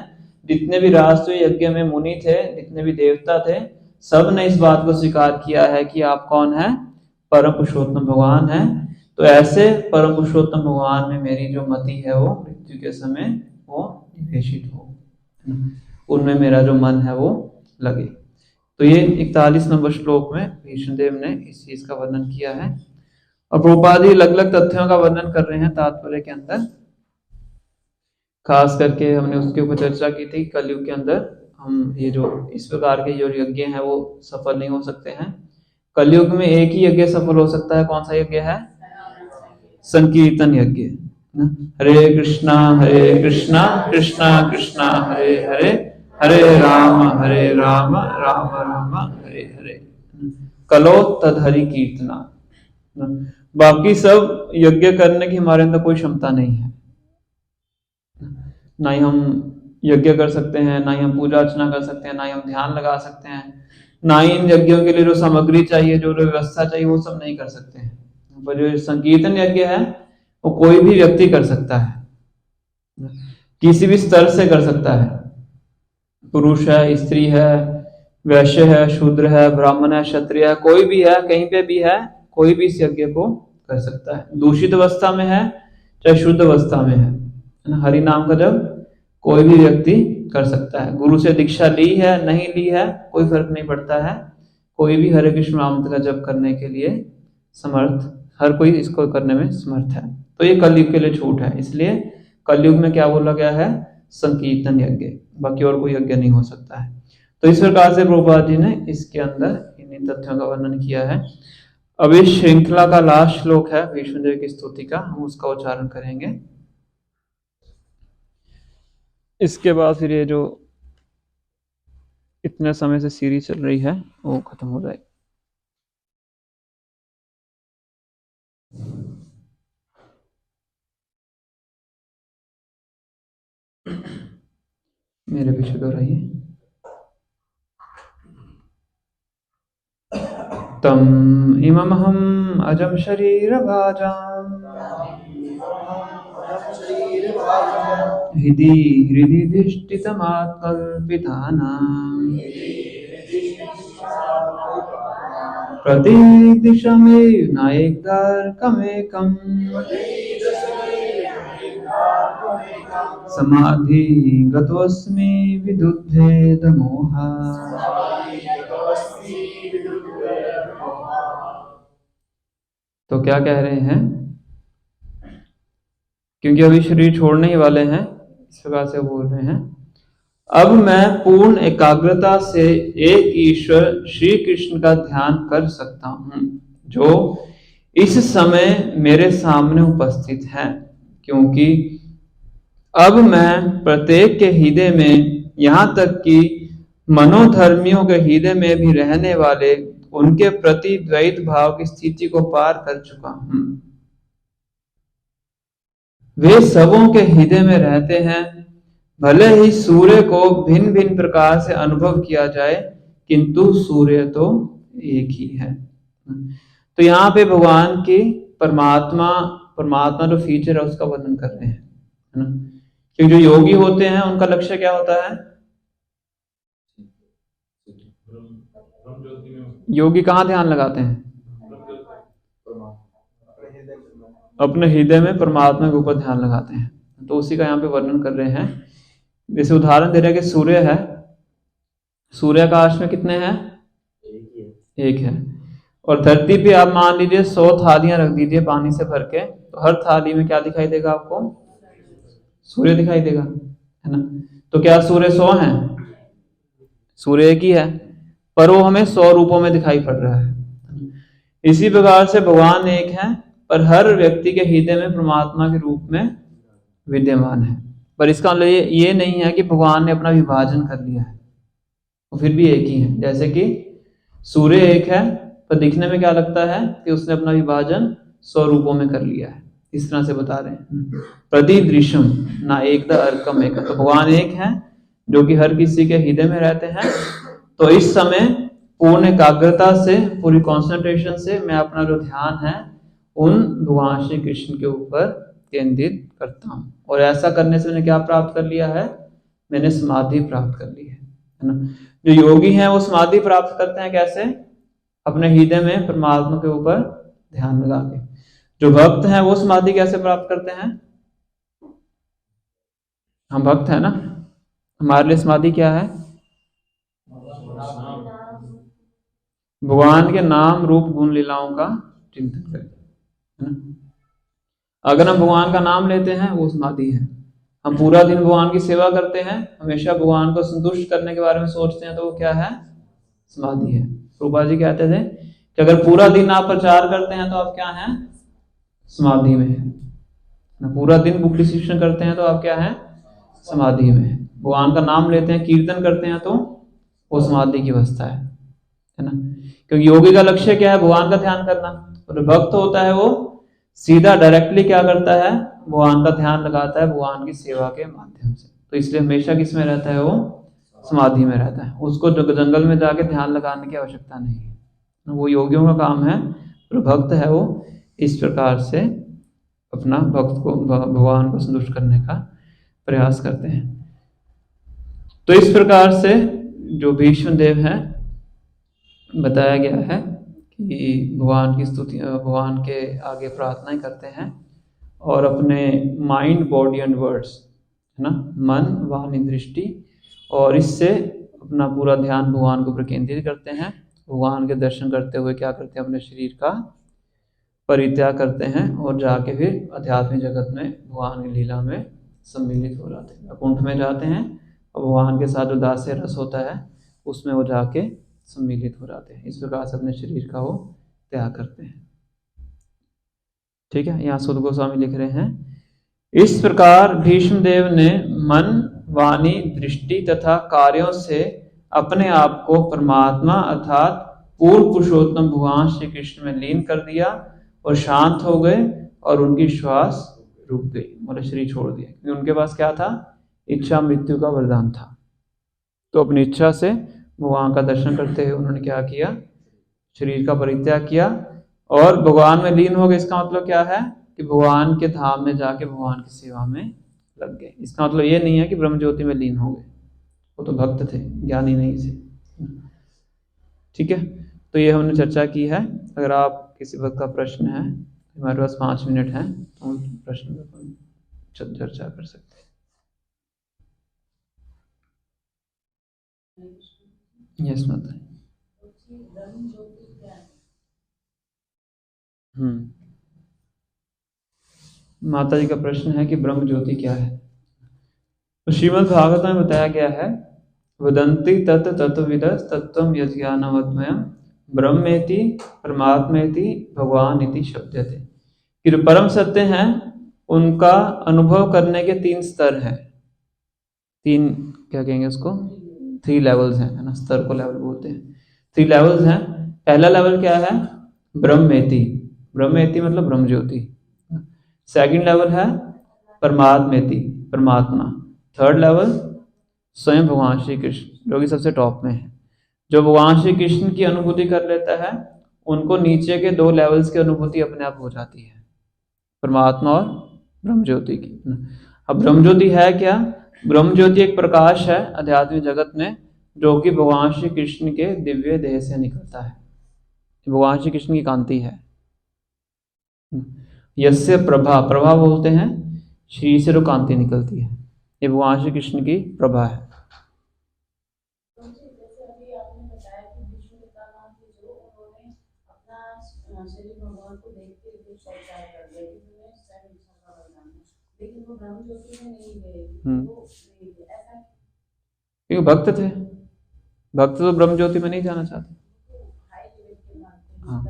जितने भी राजसूय यज्ञ में मुनि थे, जितने भी देवता थे, सब ने इस बात को स्वीकार किया है कि आप कौन है, परम पुरुषोत्तम भगवान है। तो ऐसे परम पुरुषोत्तम भगवान में मेरी जो मति है वो मृत्यु के समय वो निवेशित हो, उनमें मेरा जो मन है वो लगे। तो ये 41 नंबर श्लोक में भीष्मदेव ने इस चीज का वर्णन किया है। और प्रभुपाद जी अलग अलग तथ्यों का वर्णन कर रहे हैं तात्पर्य के अंदर। खास करके हमने उसके ऊपर चर्चा की थी कि कलयुग के अंदर हम ये जो इस प्रकार के जो यज्ञ हैं वो सफल नहीं हो सकते हैं। कलयुग में एक ही यज्ञ सफल हो सकता है। कौन सा यज्ञ है? संकीर्तन यज्ञ। हरे कृष्णा कृष्णा कृष्णा हरे हरे, हरे राम राम राम हरे हरे। कलो तदहरि कीर्तना। बाकी सब यज्ञ करने की हमारे अंदर कोई क्षमता नहीं है। ना ही हम यज्ञ कर सकते हैं, ना ही हम पूजा अर्चना कर सकते हैं, ना ही हम ध्यान लगा सकते हैं, ना ही इन यज्ञों के लिए जो सामग्री चाहिए, जो व्यवस्था चाहिए, वो सब नहीं कर सकते हैं। पर जो संकीर्तन यज्ञ है वो कोई भी व्यक्ति कर सकता है, किसी भी स्तर से कर सकता है। पुरुष है, स्त्री है, वैश्य है, शूद्र है, ब्राह्मण है, क्षत्रिय है, कोई भी है, कहीं पे भी है, कोई भी इस यज्ञ को कर सकता है। दूषित अवस्था में है चाहे शुद्ध अवस्था में है ना, हरि नाम का जब कोई भी व्यक्ति कर सकता है। गुरु से दीक्षा ली है नहीं ली है कोई फर्क नहीं पड़ता है, कोई भी हरे कृष्ण नाम का जप करने के लिए समर्थ, हर कोई इसको करने में समर्थ है। तो ये कलयुग के लिए छूट है, इसलिए कलयुग में क्या बोला गया है? संकीर्तन यज्ञ, बाकी और कोई यज्ञ नहीं हो सकता है। तो इस प्रकार से प्रभुपाद जी ने इसके अंदर इन तथ्यों का वर्णन किया है। अब इस श्रृंखला का लास्ट श्लोक है भीष्मदेव की स्तुति का, हम उसका उच्चारण करेंगे। इसके बाद फिर ये जो इतने समय से सीरीज चल रही है वो खत्म हो जाएगी। मेरे पीछे दोहराइए। तम इममहम अजम शरीर भाजाम हृदि हृदि धिष्ठितमात्मल्पितानां प्रतिदिशमेव नायकदार्कमेकम् समाधि गतोऽस्मि विदुद्भेदमोहा। तो क्या कह रहे हैं? क्योंकि अभी शरीर छोड़ने ही वाले हैं, इस प्रकार से बोल रहे हैं, अब मैं पूर्ण एकाग्रता से एक ईश्वर श्री कृष्ण का ध्यान कर सकता हूं जो इस समय मेरे सामने उपस्थित हैं, क्योंकि अब मैं प्रत्येक के हृदय में, यहां तक कि मनोधर्मियों के हृदय में भी रहने वाले उनके प्रति द्वैत भाव की स्थिति को पार कर चुका हूं। वे सबों के हृदय में रहते हैं, भले ही सूर्य को भिन्न भिन्न प्रकार से अनुभव किया जाए, किंतु सूर्य तो एक ही है। तो यहाँ पे भगवान की परमात्मा जो फीचर है उसका वर्णन कर रहे हैं, है ना। क्योंकि जो योगी होते हैं उनका लक्ष्य क्या होता है? योगी कहाँ ध्यान लगाते हैं? अपने हृदय में परमात्मा के ऊपर ध्यान लगाते हैं। तो उसी का यहाँ पे वर्णन कर रहे हैं। जैसे उदाहरण दे रहे हैं कि सूर्य है, सूर्य आकाश में कितने हैं? एक है। और धरती पे आप मान लीजिए 100 थालियां रख दीजिए पानी से भर के, तो हर थाली में क्या दिखाई देगा आपको? सूर्य दिखाई देगा, है ना। तो क्या सूर्य 100 है? सूर्य एक ही है, पर वो हमें 100 रूपों में दिखाई पड़ रहा है। इसी प्रकार से भगवान एक है, पर हर व्यक्ति के हृदय में परमात्मा के रूप में विद्यमान है। पर इसका मतलब ये नहीं है कि भगवान ने अपना विभाजन कर लिया है, वो फिर भी एक ही है। जैसे कि सूर्य एक है, पर दिखने में क्या लगता है कि उसने अपना विभाजन 100 रूपों में कर लिया है। इस तरह से बता रहे हैं, प्रतिदृश्यम ना एकदा अर्कम एक। तो भगवान एक है जो कि हर किसी के हृदय में रहते हैं। तो इस समय पूर्ण एकाग्रता से, पूरी कंसंट्रेशन से मैं अपना जो ध्यान है उन भगवान श्री कृष्ण के ऊपर केंद्रित करता हूँ। और ऐसा करने से मैंने क्या प्राप्त कर लिया है? मैंने समाधि प्राप्त कर ली है ना। जो योगी हैं वो समाधि प्राप्त करते हैं कैसे? अपने हृदय में परमात्मा के ऊपर ध्यान लगा के। जो भक्त हैं वो समाधि कैसे प्राप्त करते हैं? हम भक्त हैं ना, हमारे लिए समाधि क्या है? भगवान के नाम रूप गुण लीलाओं का चिंतन करें, है ना। अगर हम भगवान का नाम लेते हैं वो समाधि है। हम पूरा दिन भगवान की सेवा करते हैं, हमेशा भगवान को संतुष्ट करने के बारे में सोचते हैं, तो वो क्या है? समाधि है। प्रभुपाद जी कहते थे कि अगर पूरा दिन आप प्रचार करते हैं तो आप क्या हैं? समाधि में है। पूरा दिन बुक डिस्कशन करते हैं तो आप क्या हैं? समाधि में है। भगवान का नाम लेते हैं, कीर्तन करते हैं तो वो समाधि की अवस्था है ना। क्योंकि योगी का लक्ष्य क्या है? भगवान का ध्यान करना। और भक्त होता है वो सीधा डायरेक्टली क्या करता है? भगवान का ध्यान लगाता है भगवान की सेवा के माध्यम से। तो इसलिए हमेशा किस में रहता है? वो समाधि में रहता है। उसको जंगल में जाके ध्यान लगाने की आवश्यकता नहीं है, वो योगियों का काम है। और भक्त है वो इस प्रकार से अपना भक्त को भगवान को संतुष्ट करने का प्रयास करते हैं। तो इस प्रकार से जो भीष्म देव है बताया गया है कि भगवान की स्तुति, भगवान के आगे प्रार्थनाएं करते हैं और अपने माइंड, बॉडी एंड वर्ड्स, है ना, मन, वाणी, दृष्टि, और इससे अपना पूरा ध्यान भगवान के ऊपर केंद्रित करते हैं। भगवान के दर्शन करते हुए क्या करते हैं? अपने शरीर का परित्याग करते हैं और जाके फिर आध्यात्मिक जगत में भगवान की लीला में सम्मिलित हो जाते हैं। कुंठ में जाते हैं और भगवान के साथ जो दास्य रस होता है उसमें वो जाके सम्मिलित हो जाते हैं। इस प्रकार से अपने शरीर का वो त्याग करते हैं। ठीक है, यहाँ सुध गोस्वामी लिख रहे हैं, इस प्रकार भीष्मदेव ने मन, वाणी, दृष्टि तथा कार्यों से अपने आप को परमात्मा अर्थात पूर्ण पुरुषोत्तम भगवान श्री कृष्ण में लीन कर दिया और शांत हो गए और उनकी श्वास रुक गई, मतलब शरीर छोड़ दिया। क्योंकि उनके पास क्या था? इच्छा मृत्यु का वरदान था। तो अपनी इच्छा से भगवान का दर्शन करते हुए उन्होंने क्या किया? शरीर का परित्याग किया और भगवान में लीन हो गए। इसका मतलब क्या है? कि भगवान के धाम में जाके भगवान की सेवा में लग गए। इसका मतलब ये नहीं है कि ब्रह्म ज्योति में लीन हो गए, वो तो भक्त थे, ज्ञानी नहीं थे। ठीक है, तो ये हमने चर्चा की है। अगर आप किसी भक्त का प्रश्न है, हमारे पास 5 मिनट है, तो हम प्रश्न पर चर्चा कर सकते हैं। यस माता। माता जी का प्रश्न है कि ब्रह्म ज्योति क्या है। तो श्रीमद् भागवत में बताया गया है, वदन्ति तत् तत्त्वविदः तत्त्वं यज्ञानमद्वयं ब्रह्मेति परमात्मेति भगवान इति शब्दते। कि जो परम सत्य हैं उनका अनुभव करने के 3 स्तर हैं। 3 क्या कहेंगे उसको? 3 लेवल्स हैं, है ना। स्तर को लेवल बोलते हैं। 3 लेवल्स हैं। पहला लेवल क्या है? ब्रह्मेति। ब्रह्मेति मतलब ब्रह्म ज्योति। सेकंड लेवल है परमात्मेति, परमात्मा। थर्ड लेवल स्वयं भगवान श्री कृष्ण, जो कि सबसे टॉप में है। जो भगवान श्री कृष्ण की अनुभूति कर लेता है उनको नीचे के 2 लेवल्स की अनुभूति अपने आप हो जाती है, परमात्मा और ब्रह्म ज्योति की। अब ब्रह्म ज्योति है क्या? ब्रह्म ज्योति एक प्रकाश है आध्यात्मिक जगत में, जो कि भगवान श्री कृष्ण के दिव्य देह से निकलता है। भगवान श्री कृष्ण की कांति है। यस्य प्रभा, प्रभा बोलते हैं श्री से जो कांति निकलती है, ये भगवान श्री कृष्ण की प्रभा है। क्योंकि भक्त थे, भक्त तो ब्रह्म ज्योति में नहीं जाना चाहते। हाँ,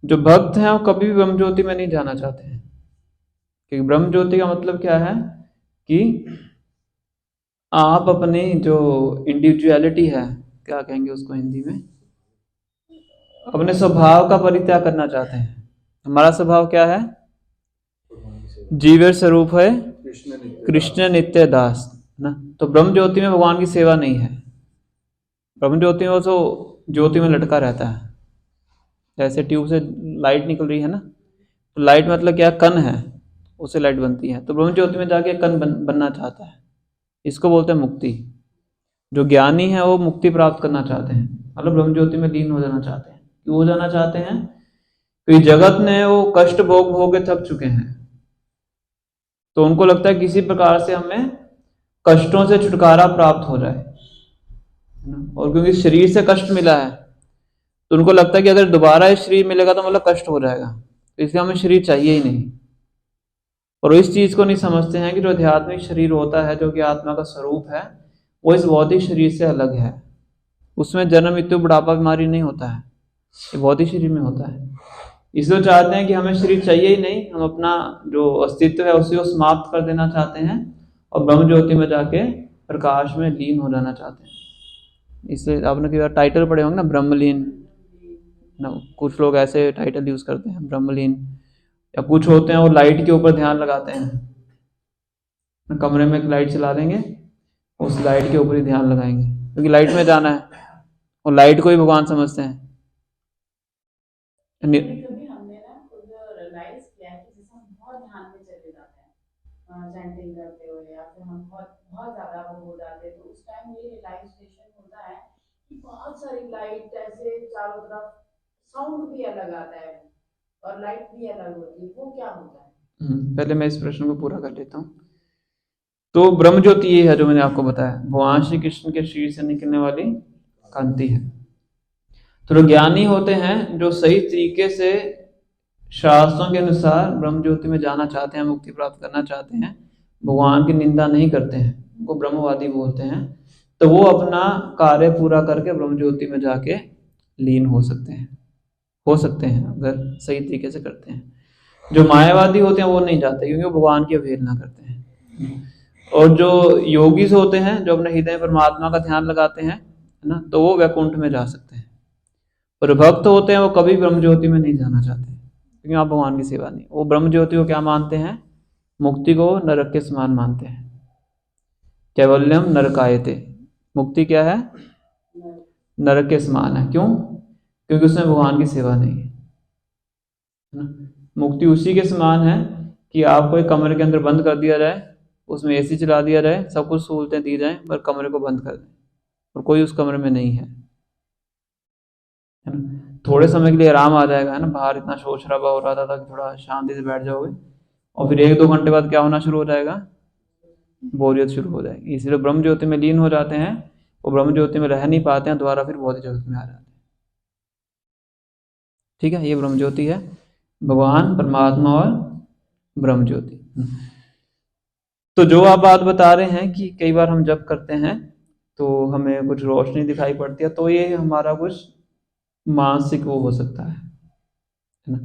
जो भक्त हैं वो कभी भी ब्रह्म ज्योति में नहीं जाना चाहते हैं। क्योंकि ब्रह्म ज्योति का मतलब क्या है? कि आप अपनी जो इंडिविजुअलिटी है, क्या कहेंगे उसको हिंदी में, अपने स्वभाव का परित्याग करना चाहते हैं। हमारा स्वभाव क्या है? जीवेर स्वरूप है कृष्ण नित्य दास, ना। तो ब्रह्म ज्योति में भगवान की सेवा नहीं है। ब्रह्म ज्योति में वो तो ज्योति में लटका रहता है। जैसे ट्यूब से लाइट निकल रही है ना, तो लाइट मतलब क्या? कण है, उससे लाइट बनती है। तो ब्रह्म ज्योति में जाके कण बनना चाहता है। इसको बोलते हैं मुक्ति। जो ज्ञानी है वो मुक्ति प्राप्त करना चाहते हैं, मतलब ब्रह्म ज्योति में लीन हो जाना चाहते हैं। क्यों हो जाना चाहते हैं? क्योंकि जगत में वो कष्ट भोग भोग के थक चुके हैं। तो उनको लगता है किसी प्रकार से हमें कष्टों से छुटकारा प्राप्त हो जाए। है ना। और क्योंकि शरीर से कष्ट मिला है तो उनको लगता है कि अगर दोबारा ये शरीर मिलेगा तो मतलब कष्ट हो जाएगा, तो इसलिए हमें शरीर चाहिए ही नहीं। और इस चीज को नहीं समझते हैं कि जो आध्यात्मिक शरीर होता है, जो कि आत्मा का स्वरूप है, वो इस भौतिक शरीर से अलग है। उसमें जन्म, मृत्यु, बुढ़ापा, बीमारी नहीं होता है, ये भौतिक शरीर में होता है। इसलिए चाहते हैं कि हमें शरीर चाहिए ही नहीं, हम अपना जो अस्तित्व है उसी को समाप्त कर देना चाहते हैं और ब्रह्म ज्योति में जाके प्रकाश में लीन हो जाना चाहते हैं। इसलिए आपने कई बार टाइटल पढ़े होंगे ना, ब्रह्मलीन ना, कुछ लोग ऐसे टाइटल यूज करते हैं, ब्रह्मलीन। या कुछ होते हैं वो लाइट के ऊपर ध्यान लगाते हैं, कमरे में एक लाइट चला देंगे, उस लाइट के ऊपर ही ध्यान लगाएंगे क्योंकि लाइट में जाना है, और लाइट को ही भगवान समझते हैं। कभी हमने ना खुद रियलाइज किया है कि जैसे हम बहुत ध्यान में चले जाते हैं चैंटिंग करते हुए, या फिर हम बहुत बहुत ज्यादा वो हो जाते हैं, तो उस टाइम ये रियलाइजेशन होता है कि बहुत सारी लाइट ऐसे चारों तरफ, साउंड भी अलग आता है और लाइट भी अलग होती है, वो क्या होता है? पहले मैं इस प्रश्न को पूरा कर लेता हूँ। तो ब्रह्म ज्योति ये है जो मैंने आपको बताया, भगवान श्री कृष्ण के शरीर से निकलने वाली कांति है। तो जो ज्ञानी होते हैं, जो सही तरीके से शास्त्रों के अनुसार ब्रह्म ज्योति में जाना चाहते हैं, मुक्ति प्राप्त करना चाहते हैं, भगवान की निंदा नहीं करते हैं, उनको ब्रह्मवादी बोलते हैं, तो वो अपना कार्य पूरा करके ब्रह्म ज्योति में जाके लीन हो सकते हैं अगर सही तरीके से करते हैं। जो मायावादी होते हैं वो नहीं जाते क्योंकि वो भगवान की अवहेलना करते हैं। और जो योगीज होते हैं, जो अपने हृदय परमात्मा का ध्यान लगाते हैं, है ना, तो वो वैकुंठ में जा सकते हैं। और भक्त होते हैं वो कभी ब्रह्म ज्योति में नहीं जाना चाहते क्योंकि आप भगवान की सेवा नहीं। वो ब्रह्म ज्योति को क्या मानते हैं? मुक्ति को नरक के समान मानते हैं। कैवल्यम नरकायते, मुक्ति क्या है? नरक के समान है। क्यों? क्योंकि उसमें भगवान की सेवा नहीं है ना। मुक्ति उसी के समान है कि आपको एक कमरे के अंदर बंद कर दिया जाए, उसमें एसी चला दिया जाए, सब कुछ सहूलतें दी जाए, पर कमरे को बंद कर दें और कोई उस कमरे में नहीं है ना। थोड़े समय के लिए आराम आ जाएगा, है ना, बाहर इतना शोर शराबा हो रहा था कि थोड़ा शांति से बैठ जाओगे, और फिर 1-2 घंटे बाद क्या होना शुरू हो जाएगा? बोरियत शुरू हो जाएगी। इसलिए ब्रह्म ज्योति में लीन हो जाते हैं, वो ब्रह्म ज्योति में रह नहीं पाते हैं, दोबारा फिर भौतिक जगत में आ जाते हैं। ठीक है, ये ब्रह्म ज्योति है, भगवान परमात्मा और ब्रह्म ज्योति। तो जो आप बात बता रहे हैं कि कई बार हम जप करते हैं तो हमें कुछ रोशनी दिखाई पड़ती है, तो ये हमारा कुछ मानसिक वो हो सकता है ना।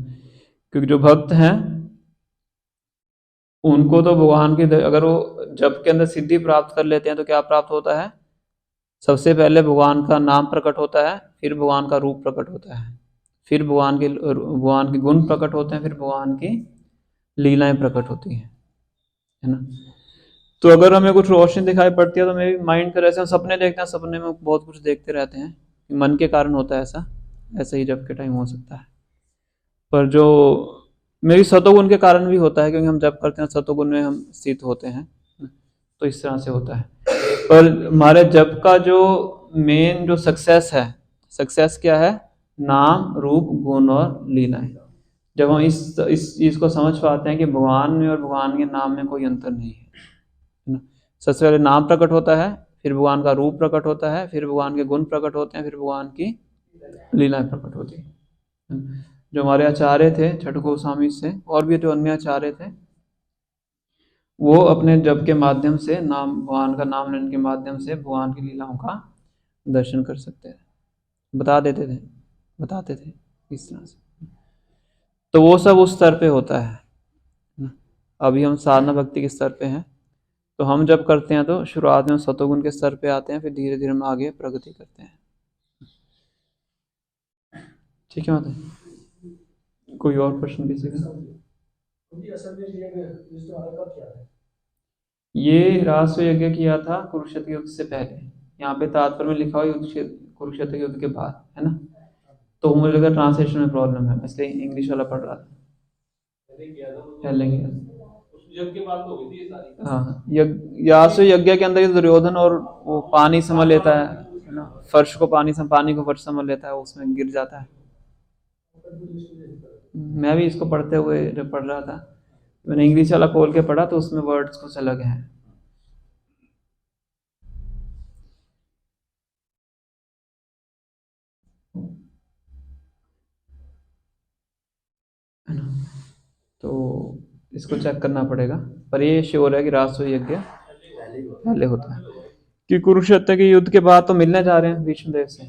क्योंकि जो भक्त हैं उनको तो भगवान के, अगर वो जप के अंदर सिद्धि प्राप्त कर लेते हैं तो क्या प्राप्त होता है? सबसे पहले भगवान का नाम प्रकट होता है, फिर भगवान का रूप प्रकट होता है, फिर भगवान के गुण प्रकट होते हैं, फिर भगवान की लीलाएं प्रकट होती हैं, है ना। तो अगर हमें कुछ रोशनी दिखाई पड़ती है तो मेरे माइंड कर, ऐसे हम सपने देखते हैं, सपने में बहुत कुछ देखते रहते हैं, मन के कारण होता है ऐसा, ऐसे ही जप के टाइम हो सकता है। पर जो मेरी सतोगुण के कारण भी होता है, क्योंकि हम जप करते हैं सतोगुण में हम स्थित होते हैं, तो इस तरह से होता है। पर हमारे जप का जो मेन जो सक्सेस है, सक्सेस क्या है? नाम, रूप, गुण और लीलाएं। जब हम इस चीज को समझ पाते हैं कि भगवान में और भगवान के नाम में कोई अंतर नहीं है ना। सबसे पहले नाम प्रकट होता है, फिर भगवान का रूप प्रकट होता है, फिर भगवान के गुण प्रकट होते हैं, फिर भगवान की लीलाएं प्रकट होती है। जो हमारे आचार्य थे छठ गोस्वामी से, और भी जो अन्य आचार्य थे, वो अपने जप के माध्यम से, नाम, भगवान का नाम लेने के माध्यम से भगवान की लीलाओं का दर्शन कर सकते थे, बताते थे इस तरह से। तो वो सब उस स्तर पे होता है। अभी हम साधना भक्ति के स्तर पे हैं, तो हम जब करते हैं तो शुरुआत में सतोगुण के स्तर पे आते हैं, फिर धीरे धीरे हम आगे प्रगति करते हैं। ठीक है मतलब, कोई और प्रश्न किसी का? ये राष्ट्र यज्ञ किया था कुरुक्षेत्र युद्ध से पहले, यहाँ पे तात्पर्य में लिखा हुआ कुरुक्षेत्र युद्ध के बाद, है ना। तो मुझे लगा ट्रांसलेशन में प्रॉब्लम है, इसलिए इंग्लिश वाला पढ़ रहा था। पहले हाँ, यासु यज्ञ के अंदर दुर्योधन और वो पानी समझ लेता है ना, फर्श को पानी को फर्श समझ लेता है, उसमें गिर जाता है। मैं भी इसको पढ़ते हुए जब पढ़ रहा था, मैंने इंग्लिश वाला खोल के पढ़ा तो उसमें वर्ड्स कुछ अलग हैं। तो इसको चेक करना पड़ेगा, पर ये श्योर है कि राजसूय यज्ञ पहले होता है, कि कुरुक्षेत्र के युद्ध के बाद तो मिलने जा रहे हैं भीष्मदेव से।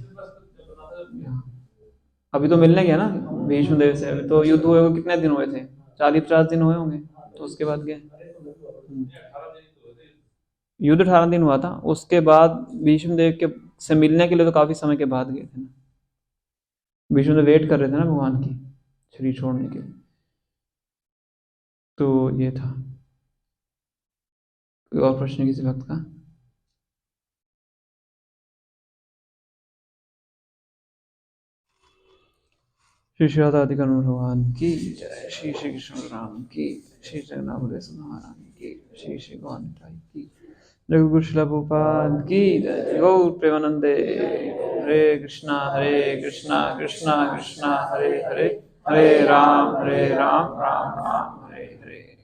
अभी तो मिलने गया ना भीष्मदेव से, अभी तो युद्ध हुए हुए कितने दिन हुए थे, 40-50 दिन हुए होंगे, तो उसके बाद गए। युद्ध 18 दिन हुआ था, उसके बाद भीष्मदेव के से मिलने के लिए तो काफी समय के बाद गए थे ना। भीष्मदेव वेट कर रहे थे ना भगवान की शरीर छोड़ने के लिए। तो ये था। कोई और प्रश्न किसी भक्त का? श्री श्री राधा अधिकरण भगवान की जय, श्री श्री कृष्ण राम की, श्री जगन्नाथ बलदेव महाराज की, श्री श्री गौर की, जय गुरु श्रील प्रभुपाद की जय, गौर प्रेमानंदे। हरे कृष्णा कृष्णा कृष्णा हरे हरे, हरे राम राम राम हरे हरे।